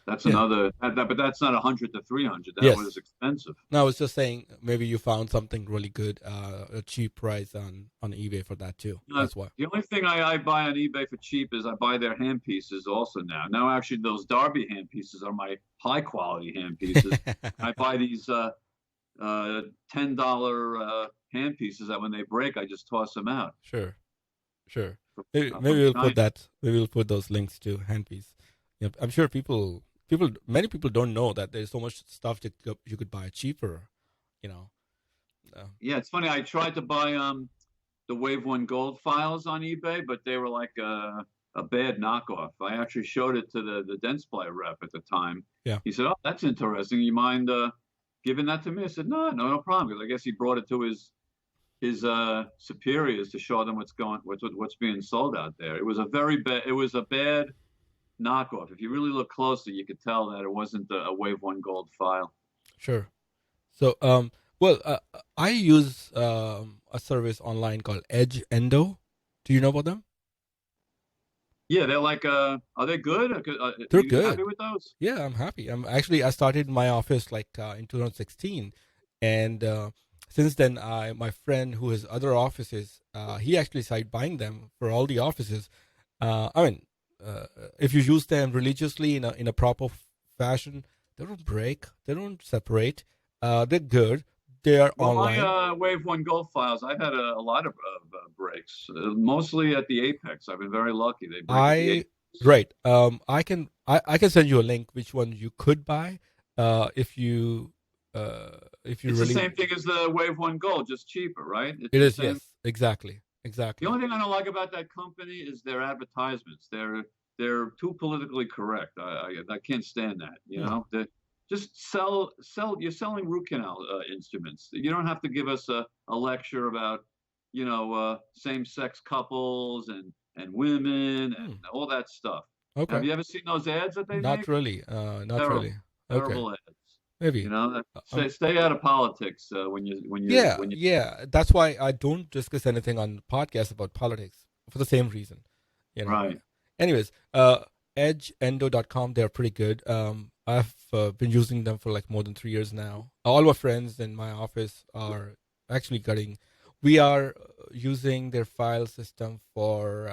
[SPEAKER 4] that's another, but that's not 100 to 300. That was expensive.
[SPEAKER 2] No, I was just saying maybe you found something really good, a cheap price on eBay for that too. That's why.
[SPEAKER 4] The only thing I buy on eBay for cheap is I buy their handpieces also now. Now, actually, those Darby handpieces are my high quality handpieces. I buy these $10 handpieces that when they break, I just toss them out.
[SPEAKER 2] Sure. Maybe we'll put that. Maybe we'll put those links to handpiece. Yep. I'm sure many people don't know that there's so much stuff that you could buy cheaper.
[SPEAKER 4] Yeah, it's funny. I tried to buy the Wave 1 Gold files on eBay, but they were like a bad knockoff. I actually showed it to the Dentsply rep at the time.
[SPEAKER 2] Yeah.
[SPEAKER 4] He said, "Oh, that's interesting. You mind giving that to me?" I said, No problem. Because I guess he brought it to his superiors to show them what's being sold out there. It was a bad knockoff. If you really look closely, you could tell that it wasn't a Wave 1 Gold file.
[SPEAKER 2] Sure. So, I use a service online called Edge Endo. Do you know about them?
[SPEAKER 4] Yeah, they're like, are they good?
[SPEAKER 2] They're
[SPEAKER 4] you
[SPEAKER 2] good.
[SPEAKER 4] Happy with those?
[SPEAKER 2] Yeah, I'm happy. I started my office in 2016, and since then, my friend who has other offices, he actually started buying them for all the offices. If you use them religiously in a proper fashion, they don't break, they don't separate. They're good. They are online.
[SPEAKER 4] My Wave 1 Gold files, I've had a lot of breaks, mostly at the apex. I've been very lucky. They break at the apex.
[SPEAKER 2] Right. I can send you a link which one you could buy if you
[SPEAKER 4] It's
[SPEAKER 2] really.
[SPEAKER 4] the same thing as the Wave 1 Gold, just cheaper, right?
[SPEAKER 2] It is, yes, exactly.
[SPEAKER 4] The only thing I don't like about that company is their advertisements. They're too politically correct. I can't stand that. They just sell. You're selling root canal instruments. You don't have to give us a lecture about same-sex couples and women and all that stuff.
[SPEAKER 2] Okay.
[SPEAKER 4] Have you ever seen those ads that they make?
[SPEAKER 2] Not really. Not
[SPEAKER 4] Terrible.
[SPEAKER 2] really.
[SPEAKER 4] Terrible
[SPEAKER 2] Okay.
[SPEAKER 4] ads.
[SPEAKER 2] Maybe.
[SPEAKER 4] Stay out of politics when you.
[SPEAKER 2] Yeah. That's why I don't discuss anything on podcasts about politics for the same reason.
[SPEAKER 4] Right.
[SPEAKER 2] Anyways, edgeendo.com, they're pretty good. I've been using them for more than 3 years now. All my friends in my office are actually we are using their file system for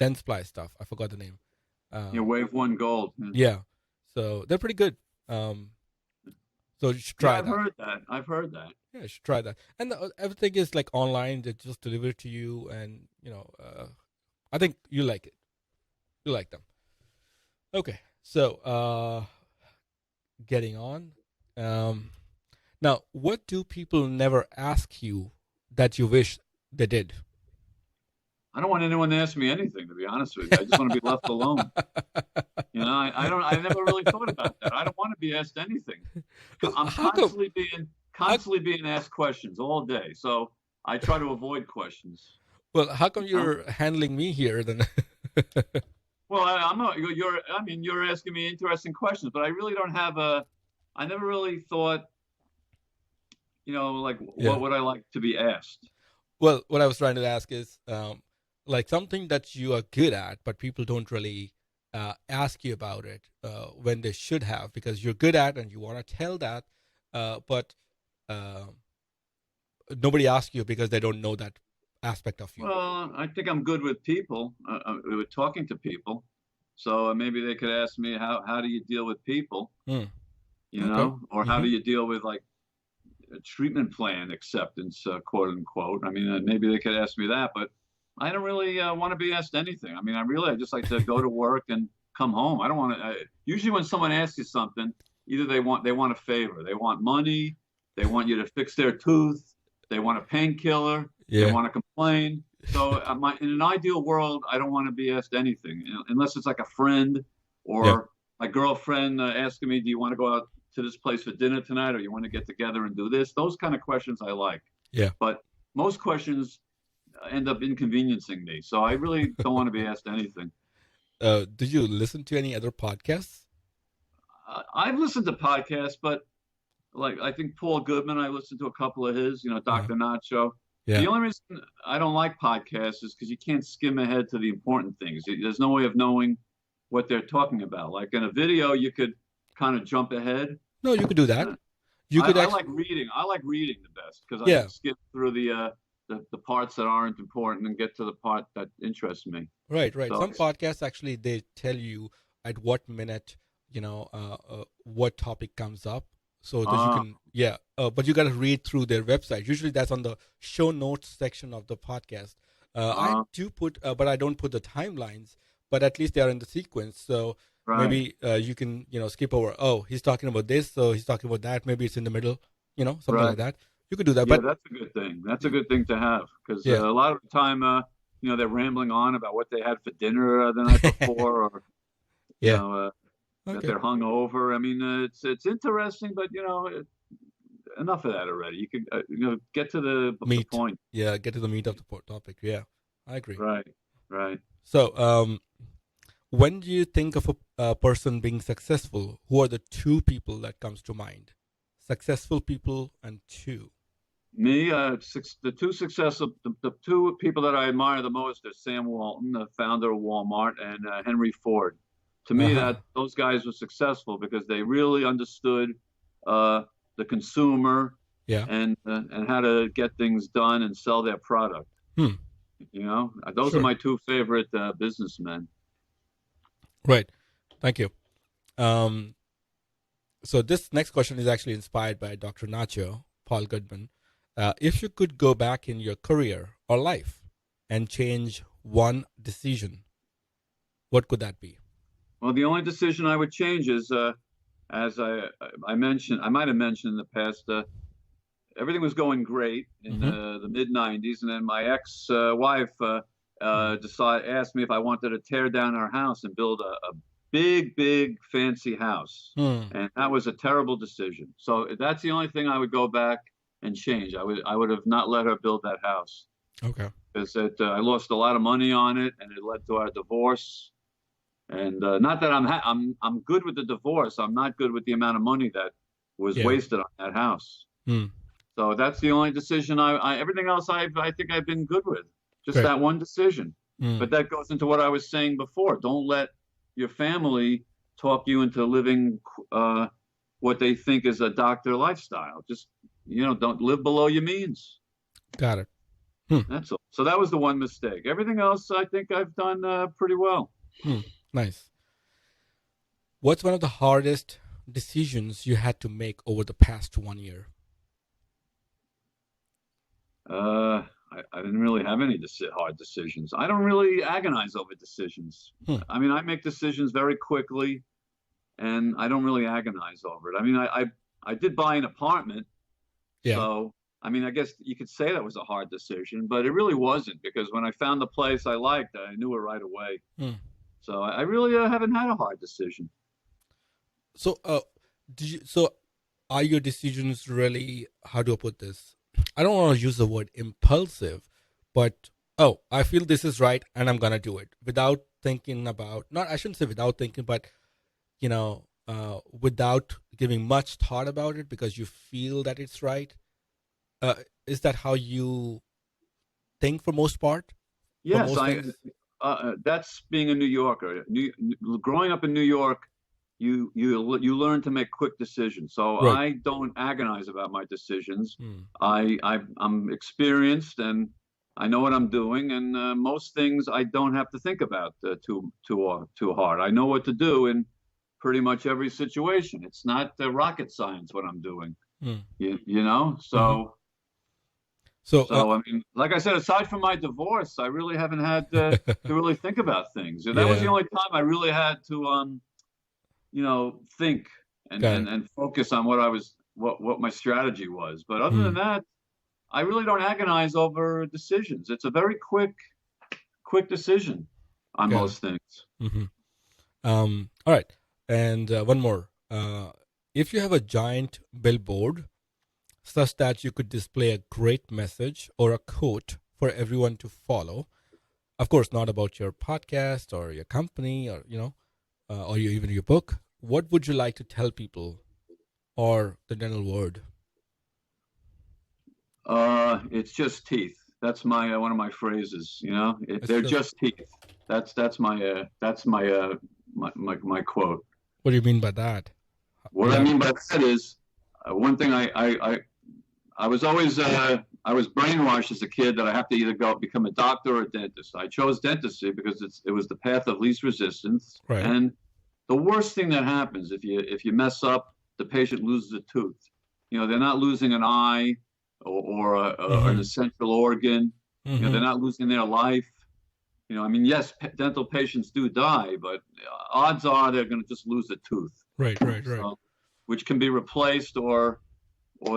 [SPEAKER 2] Dentsply stuff. I forgot the name.
[SPEAKER 4] Wave 1 Gold.
[SPEAKER 2] Yeah. So they're pretty good. So you should try that.
[SPEAKER 4] I've heard that.
[SPEAKER 2] Yeah, you should try that. And everything is online. They just deliver it to you, and I think you like it. You like them. Okay, so getting on. Now, what do people never ask you that you wish they did?
[SPEAKER 4] I don't want anyone to ask me anything, to be honest with you. I just want to be left alone. I never really thought about that. I don't want to be asked anything. I'm constantly being asked questions all day. So I try to avoid questions.
[SPEAKER 2] Well, how come you're handling me here then?
[SPEAKER 4] Well, you're asking me interesting questions, but I really don't have I never really thought, like
[SPEAKER 2] Yeah.
[SPEAKER 4] what would I like to be asked?
[SPEAKER 2] Well, what I was trying to ask is like something that you are good at, but people don't really ask you about it when they should have, because you're good at and you want to tell that, but nobody asks you because they don't know that aspect of you.
[SPEAKER 4] Well, I think I'm good with people, with talking to people. So maybe they could ask me, how do you deal with people?
[SPEAKER 2] Hmm.
[SPEAKER 4] Or how do you deal with like a treatment plan acceptance, quote unquote. I mean, maybe they could ask me that, but I don't really want to be asked anything. I mean, I just like to go to work and come home. I don't want to. Usually, when someone asks you something, either they want a favor, they want money, they want you to fix their tooth, they want a painkiller, they want to complain. So, in an ideal world, I don't want to be asked anything, unless it's like a friend or my girlfriend asking me, "Do you want to go out to this place for dinner tonight, or you want to get together and do this?" Those kind of questions I like.
[SPEAKER 2] Yeah.
[SPEAKER 4] But most questions end up inconveniencing me, so I really don't want to be asked anything.
[SPEAKER 2] Did you listen to any other podcasts?
[SPEAKER 4] I've listened to podcasts, but like I think Paul Goodman, I listened to a couple of his, Dr. Nacho.
[SPEAKER 2] Yeah.
[SPEAKER 4] The only reason I don't like podcasts is because you can't skim ahead to the important things. There's no way of knowing what they're talking about. Like in a video, you could kind of jump ahead.
[SPEAKER 2] No, you could do that.
[SPEAKER 4] I like reading. I like reading the best because I can skip through the parts that aren't important and get to the part that interests me.
[SPEAKER 2] Right.
[SPEAKER 4] So,
[SPEAKER 2] some podcasts actually they tell you at what minute what topic comes up, so that you can but you got to read through their website. Usually that's on the show notes section of the podcast. I do put, but I don't put the timelines. But at least they are in the sequence, so maybe you can skip over. Oh, he's talking about this, so he's talking about that. Maybe it's in the middle, something like that. You could do that.
[SPEAKER 4] Yeah,
[SPEAKER 2] but
[SPEAKER 4] that's a good thing. That's a good thing to have because a lot of the time, they're rambling on about what they had for dinner the night before, or that they're hungover. I mean, it's interesting, but enough of that already. You could get to the point.
[SPEAKER 2] Yeah, get to the meat of the topic. Yeah, I agree.
[SPEAKER 4] Right.
[SPEAKER 2] So, when do you think of a person being successful? Who are the two people that comes to mind? Successful people and two.
[SPEAKER 4] Me, the two people that I admire the most are Sam Walton, the founder of Walmart, and Henry Ford. To me, those guys were successful because they really understood the consumer and how to get things done and sell their product. Those are my two favorite businessmen.
[SPEAKER 2] Right. Thank you. So this next question is actually inspired by Dr. Nacho, Paul Goodman. If you could go back in your career or life and change one decision, what could that be?
[SPEAKER 4] Well, the only decision I would change is, as I mentioned, I might have mentioned in the past, everything was going great in the mid-'90s, and then my ex-wife asked me if I wanted to tear down our house and build a big, fancy house. And that was a terrible decision. So that's the only thing I would go back and change. I would have not let her build that house.
[SPEAKER 2] Okay.
[SPEAKER 4] Because I lost a lot of money on it, and it led to our divorce. And not that I'm good with the divorce. I'm not good with the amount of money that was wasted on that house. So that's the only decision. Everything else I think I've been good with. Just that one decision. But that goes into what I was saying before. Don't let your family talk you into living what they think is a doctor lifestyle. Just, don't live below your means.
[SPEAKER 2] Got it.
[SPEAKER 4] That's all. So that was the one mistake. Everything else I think I've done pretty well.
[SPEAKER 2] Nice. What's one of the hardest decisions you had to make over the past 1 year?
[SPEAKER 4] I didn't really have any hard decisions. I don't really agonize over decisions. I mean, I make decisions very quickly, and I don't really agonize over it. I mean, I did buy an apartment.
[SPEAKER 2] Yeah.
[SPEAKER 4] So, I mean, I guess you could say that was a hard decision, but it really wasn't, because when I found the place I liked, I knew it right away. So I really haven't had a hard decision.
[SPEAKER 2] So, are your decisions really, how do I put this? I don't want to use the word impulsive, but, I feel this is right and I'm going to do it without thinking about, not, I shouldn't say without thinking, but, without giving much thought about it because you feel that it's right? Is that how you think for most part? For
[SPEAKER 4] Yes,
[SPEAKER 2] most things?
[SPEAKER 4] that's being a New Yorker. Growing up in New York, you learn to make quick decisions. So
[SPEAKER 2] Right.
[SPEAKER 4] I don't agonize about my decisions.
[SPEAKER 2] Hmm.
[SPEAKER 4] I'm experienced and I know what I'm doing, and most things I don't have to think about too hard. I know what to do in pretty much every situation. It's not rocket science what I'm doing.
[SPEAKER 2] Hmm.
[SPEAKER 4] You know, so.
[SPEAKER 2] So,
[SPEAKER 4] So, I mean, like I said, aside from my divorce, I really haven't had to really think about things. That was the
[SPEAKER 2] Yeah.
[SPEAKER 4] only time I really had to, think and,
[SPEAKER 2] Got
[SPEAKER 4] and,
[SPEAKER 2] it.
[SPEAKER 4] and focus on what my strategy was. But other
[SPEAKER 2] Hmm.
[SPEAKER 4] than that, I really don't agonize over decisions. It's a very quick decision on
[SPEAKER 2] Got it.
[SPEAKER 4] most things.
[SPEAKER 2] Hmm. All right. And one more. If you have a giant billboard such that you could display a great message or a quote for everyone to follow, of course, not about your podcast or your company or, or even your book, what would you like to tell people or the dental word?
[SPEAKER 4] It's just teeth. That's my one of my phrases.
[SPEAKER 2] It's
[SPEAKER 4] They're
[SPEAKER 2] just,
[SPEAKER 4] just teeth. That's my quote.
[SPEAKER 2] what do you mean by that?
[SPEAKER 4] What I mean by that is one thing I was always I was brainwashed as a kid that I have to either go become a doctor or a dentist. I chose dentistry because it was the path of least resistance.
[SPEAKER 2] Right.
[SPEAKER 4] And the worst thing that happens if you mess up, the patient loses a tooth. They're not losing an eye or an essential organ.
[SPEAKER 2] Mm-hmm.
[SPEAKER 4] They're not losing their life. I mean, yes, dental patients do die, but odds are they're going to just lose a tooth.
[SPEAKER 2] Right.
[SPEAKER 4] So, which can be replaced or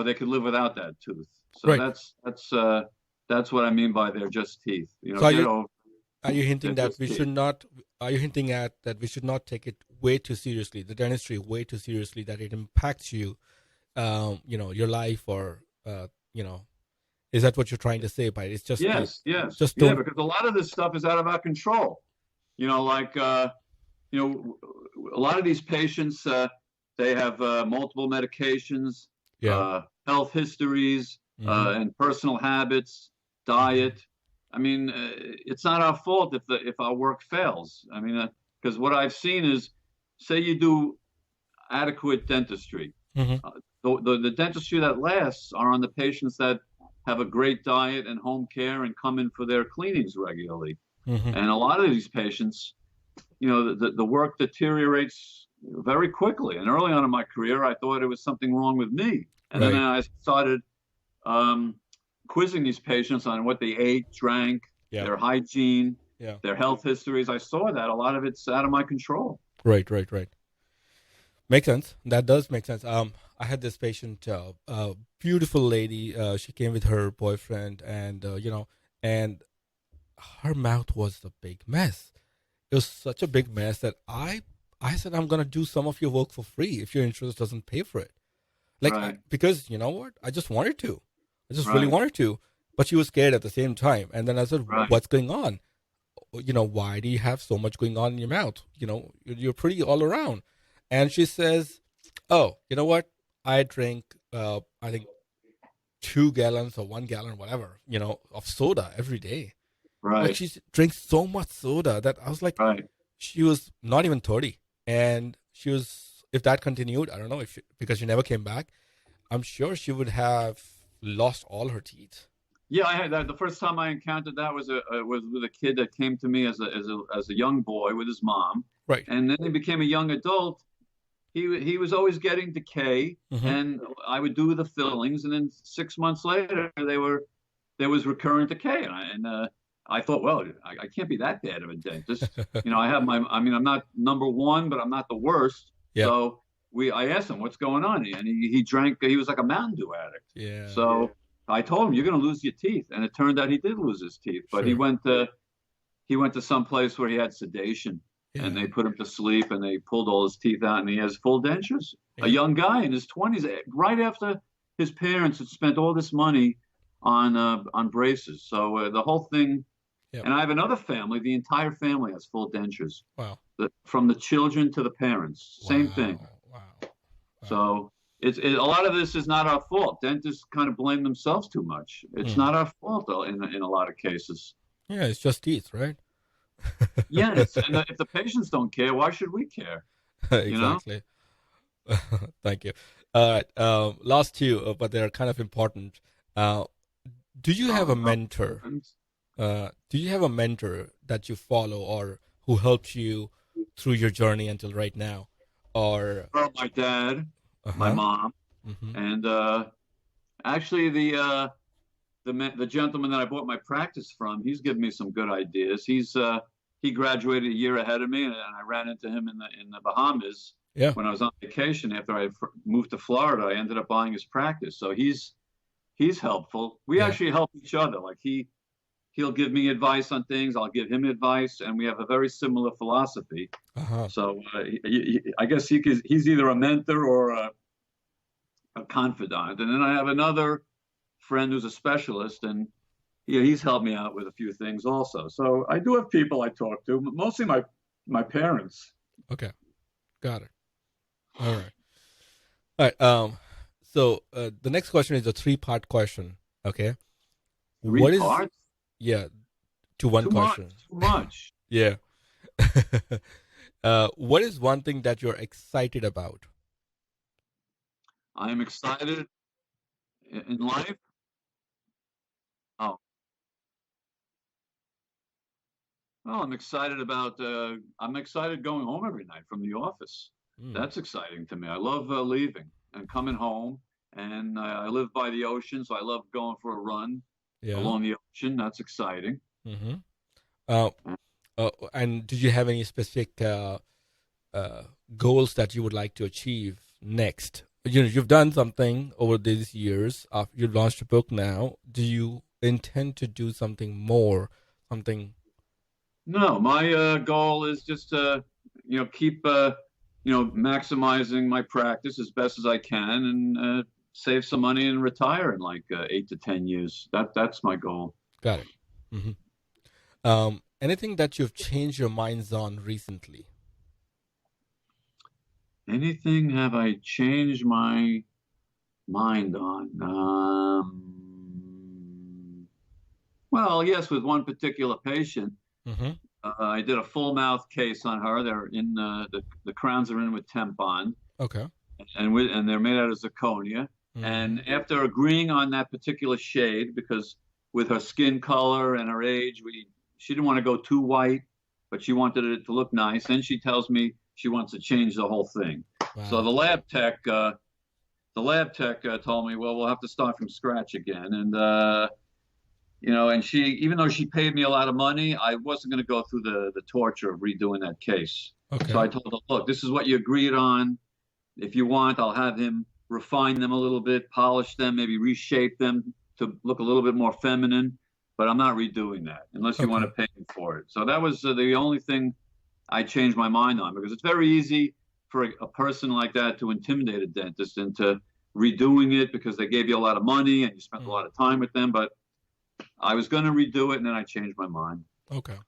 [SPEAKER 4] they could live without that tooth. So
[SPEAKER 2] Right.
[SPEAKER 4] that's what I mean by they're just teeth.
[SPEAKER 2] So are you hinting
[SPEAKER 4] they're
[SPEAKER 2] that
[SPEAKER 4] just
[SPEAKER 2] we
[SPEAKER 4] teeth.
[SPEAKER 2] should not? Are you hinting at that we should not take it way too seriously, the dentistry way too seriously, that it impacts you, your life, or is that what you're trying to say by it? It's just
[SPEAKER 4] Yes.
[SPEAKER 2] just
[SPEAKER 4] Yeah,
[SPEAKER 2] don't.
[SPEAKER 4] because a lot of this stuff is out of our control. Like a lot of these patients they have multiple medications, health histories, and personal habits, diet. I mean, it's not our fault if our work fails. I mean, because what I've seen is, say you do adequate dentistry,
[SPEAKER 2] Mm-hmm.
[SPEAKER 4] the dentistry that lasts are on the patients that have a great diet and home care and come in for their cleanings regularly.
[SPEAKER 2] Mm-hmm.
[SPEAKER 4] And a lot of these patients, the work deteriorates very quickly. And early on in my career, I thought it was something wrong with me. And then I started quizzing these patients on what they ate, drank, their hygiene, their health histories. I saw that a lot of it's out of my control.
[SPEAKER 2] Right. Makes sense. That does make sense. I had this patient, beautiful lady. She came with her boyfriend, and and her mouth was a big mess. It was such a big mess that I said, I'm gonna do some of your work for free if your insurance doesn't pay for it. Because you know what, I just wanted to. I just really wanted to, but she was scared at the same time. And then I said, what's going on? Why do you have so much going on in your mouth? You're pretty all around. And she says, oh, you know what? I drink, I think 2 gallons or 1 gallon, whatever, of soda every day.
[SPEAKER 4] Right.
[SPEAKER 2] Like, she drinks so much soda that I was like, she was not even 30. And she was, if that continued, I don't know, because she never came back, I'm sure she would have lost all her teeth.
[SPEAKER 4] Yeah, I had that. The first time I encountered that was with a kid that came to me as a young boy with his mom.
[SPEAKER 2] Right.
[SPEAKER 4] And then he became a young adult. He was always getting decay, and I would do the fillings, and then 6 months later there was recurrent decay, and I thought, well, I can't be that bad of a dentist. I'm not number one, but I'm not the worst.
[SPEAKER 2] Yeah.
[SPEAKER 4] So I asked him what's going on, and he drank. He was like a Mountain Dew addict.
[SPEAKER 2] Yeah.
[SPEAKER 4] So I told him, you're going to lose your teeth, and it turned out he did lose his teeth, but he went to some place where he had sedation. Yeah. And they put him to sleep, and they pulled all his teeth out, and he has full dentures. Yeah. A young guy in his 20s, right after his parents had spent all this money on braces. So the whole thing And I have another family. The entire family has full dentures.
[SPEAKER 2] Wow.
[SPEAKER 4] From the children to the parents. Same thing.
[SPEAKER 2] Wow.
[SPEAKER 4] So a lot of this is not our fault. Dentists kind of blame themselves too much. It's not our fault, though, in a lot of cases.
[SPEAKER 2] Yeah, it's just teeth, right?
[SPEAKER 4] Yes. And if the patients don't care, why should we care?
[SPEAKER 2] Exactly. Thank you. All right. Last two, but they're kind of important. Do you have a mentor? Do you have a mentor that you follow or who helped you through your journey until right now? Or
[SPEAKER 4] my dad, my mom, and actually the gentleman that I bought my practice from, he's given me some good ideas. He graduated a year ahead of me, and I ran into him in the Bahamas when I was on vacation. After I moved to Florida, I ended up buying his practice. So he's helpful. We actually help each other. Like he'll give me advice on things, I'll give him advice, and we have a very similar philosophy. So I guess he's either a mentor or a confidant. And then I have another friend who's a specialist, and he's helped me out with a few things also. So I do have people I talk to, mostly my parents.
[SPEAKER 2] Okay, got it. All right. So the next question is a 3-part question. Okay.
[SPEAKER 4] Three parts?
[SPEAKER 2] Yeah, to one question.
[SPEAKER 4] Too much.
[SPEAKER 2] Yeah. What is one thing that you're excited about?
[SPEAKER 4] I am excited in life. Oh. Well, I'm excited going home every night from the office. That's exciting to me. I love leaving and coming home. And I live by the ocean, so I love going for a run along the ocean. That's exciting.
[SPEAKER 2] And do you have any specific goals that you would like to achieve next? You've done something over these years. You've launched a book now. Do you intend to do something more?
[SPEAKER 4] No, my goal is just to, keep, maximizing my practice as best as I can and save some money and retire in like 8 to 10 years. That's my goal.
[SPEAKER 2] Got it. Anything that you've changed your minds on recently?
[SPEAKER 4] Anything have I changed my mind on? Well, yes, with one particular patient. I did a full mouth case on her. They're in the crowns are in with temp bond.
[SPEAKER 2] Okay.
[SPEAKER 4] And they're made out of zirconia. And after agreeing on that particular shade, because with her skin color and her age, she didn't want to go too white, but she wanted it to look nice. And she tells me she wants to change the whole thing. Wow. So the lab tech told me, well, we'll have to start from scratch again. And and she, even though she paid me a lot of money, I wasn't going to go through the torture of redoing that case. Okay. So I told her, look, this is what you agreed on. If you want, I'll have him refine them a little bit, polish them, maybe reshape them to look a little bit more feminine. But I'm not redoing that unless you want to pay me for it. So that was the only thing I changed my mind on, because it's very easy for a person like that to intimidate a dentist into redoing it because they gave you a lot of money and you spent a lot of time with them. But I was going to redo it, and then I changed my mind.
[SPEAKER 2] Okay.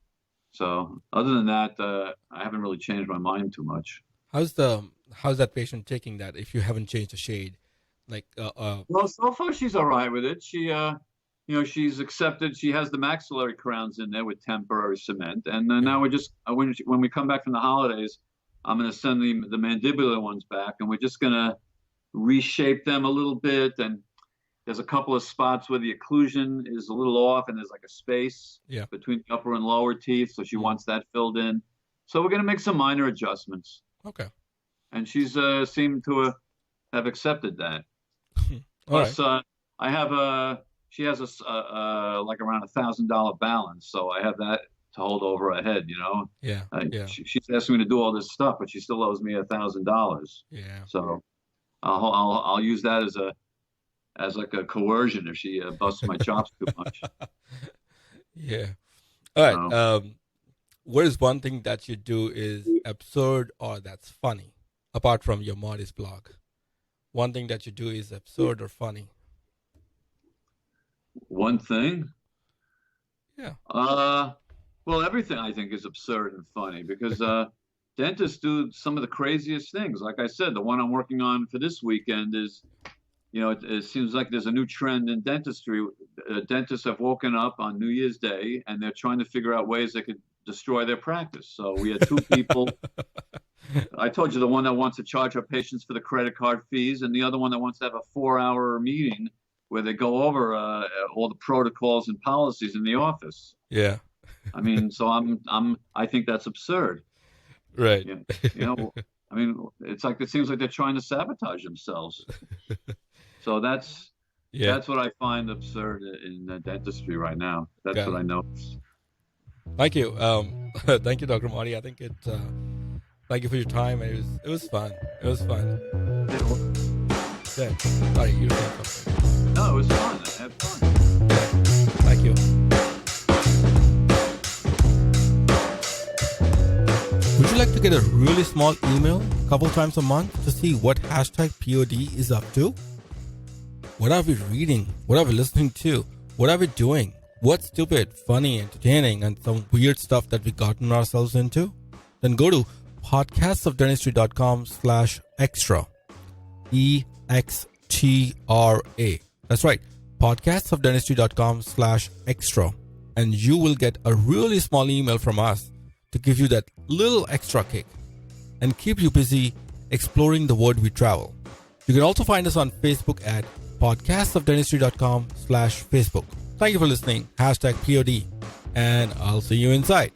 [SPEAKER 4] So other than that, I haven't really changed my mind too much.
[SPEAKER 2] How's that patient taking that if you haven't changed the shade?
[SPEAKER 4] Well, so far she's all right with it. She, she's accepted. She has the maxillary crowns in there with temporary cement, and now we're just when we come back from the holidays, I'm going to send the mandibular ones back, and we're just going to reshape them a little bit. And there's a couple of spots where the occlusion is a little off, and there's like a space between the upper and lower teeth, so she wants that filled in. So we're going to make some minor adjustments.
[SPEAKER 2] Okay.
[SPEAKER 4] And she's seemed to have accepted that. Plus, I have she has like around $1,000 balance, so I have that to hold over her head.
[SPEAKER 2] Yeah.
[SPEAKER 4] She's asking me to do all this stuff, but she still owes me $1,000.
[SPEAKER 2] Yeah.
[SPEAKER 4] So I'll use that as like a coercion if she busts my chops too much.
[SPEAKER 2] Yeah. All right. What is one thing that you do is absurd or that's funny, apart from your modest blog? One thing that you do is absurd or funny.
[SPEAKER 4] One thing?
[SPEAKER 2] Yeah.
[SPEAKER 4] Well, everything I think is absurd and funny because dentists do some of the craziest things. Like I said, the one I'm working on for this weekend is, it seems like there's a new trend in dentistry. Dentists have woken up on New Year's Day and they're trying to figure out ways they could destroy their practice. So we had two people. I told you the one that wants to charge our patients for the credit card fees, and the other one that wants to have a 4-hour meeting where they go over all the protocols and policies in the office.
[SPEAKER 2] Yeah.
[SPEAKER 4] I mean, so I think that's absurd.
[SPEAKER 2] Right.
[SPEAKER 4] I mean, it seems like they're trying to sabotage themselves. So that's what I find absurd in dentistry right now. That's what I notice.
[SPEAKER 2] Thank you. Thank you, Dr. Mauty. I think thank you for your time. It was fun. It was fun. Yeah. Sorry, you were saying something.
[SPEAKER 4] No, it was fun. I had fun.
[SPEAKER 2] Yeah. Thank you. Would you like to get a really small email a couple times a month to see what hashtag POD is up to? What are we reading? What are we listening to? What are we doing? What's stupid, funny, entertaining, and some weird stuff that we've gotten ourselves into? Then go to podcastsofdentistry.com/extra. EXTRA. That's right. Podcastsofdentistry.com/extra. And you will get a really small email from us to give you that little extra kick and keep you busy exploring the world we travel. You can also find us on Facebook at podcastsofdentistry.com/Facebook. Thank you for listening. Hashtag POD. And I'll see you inside.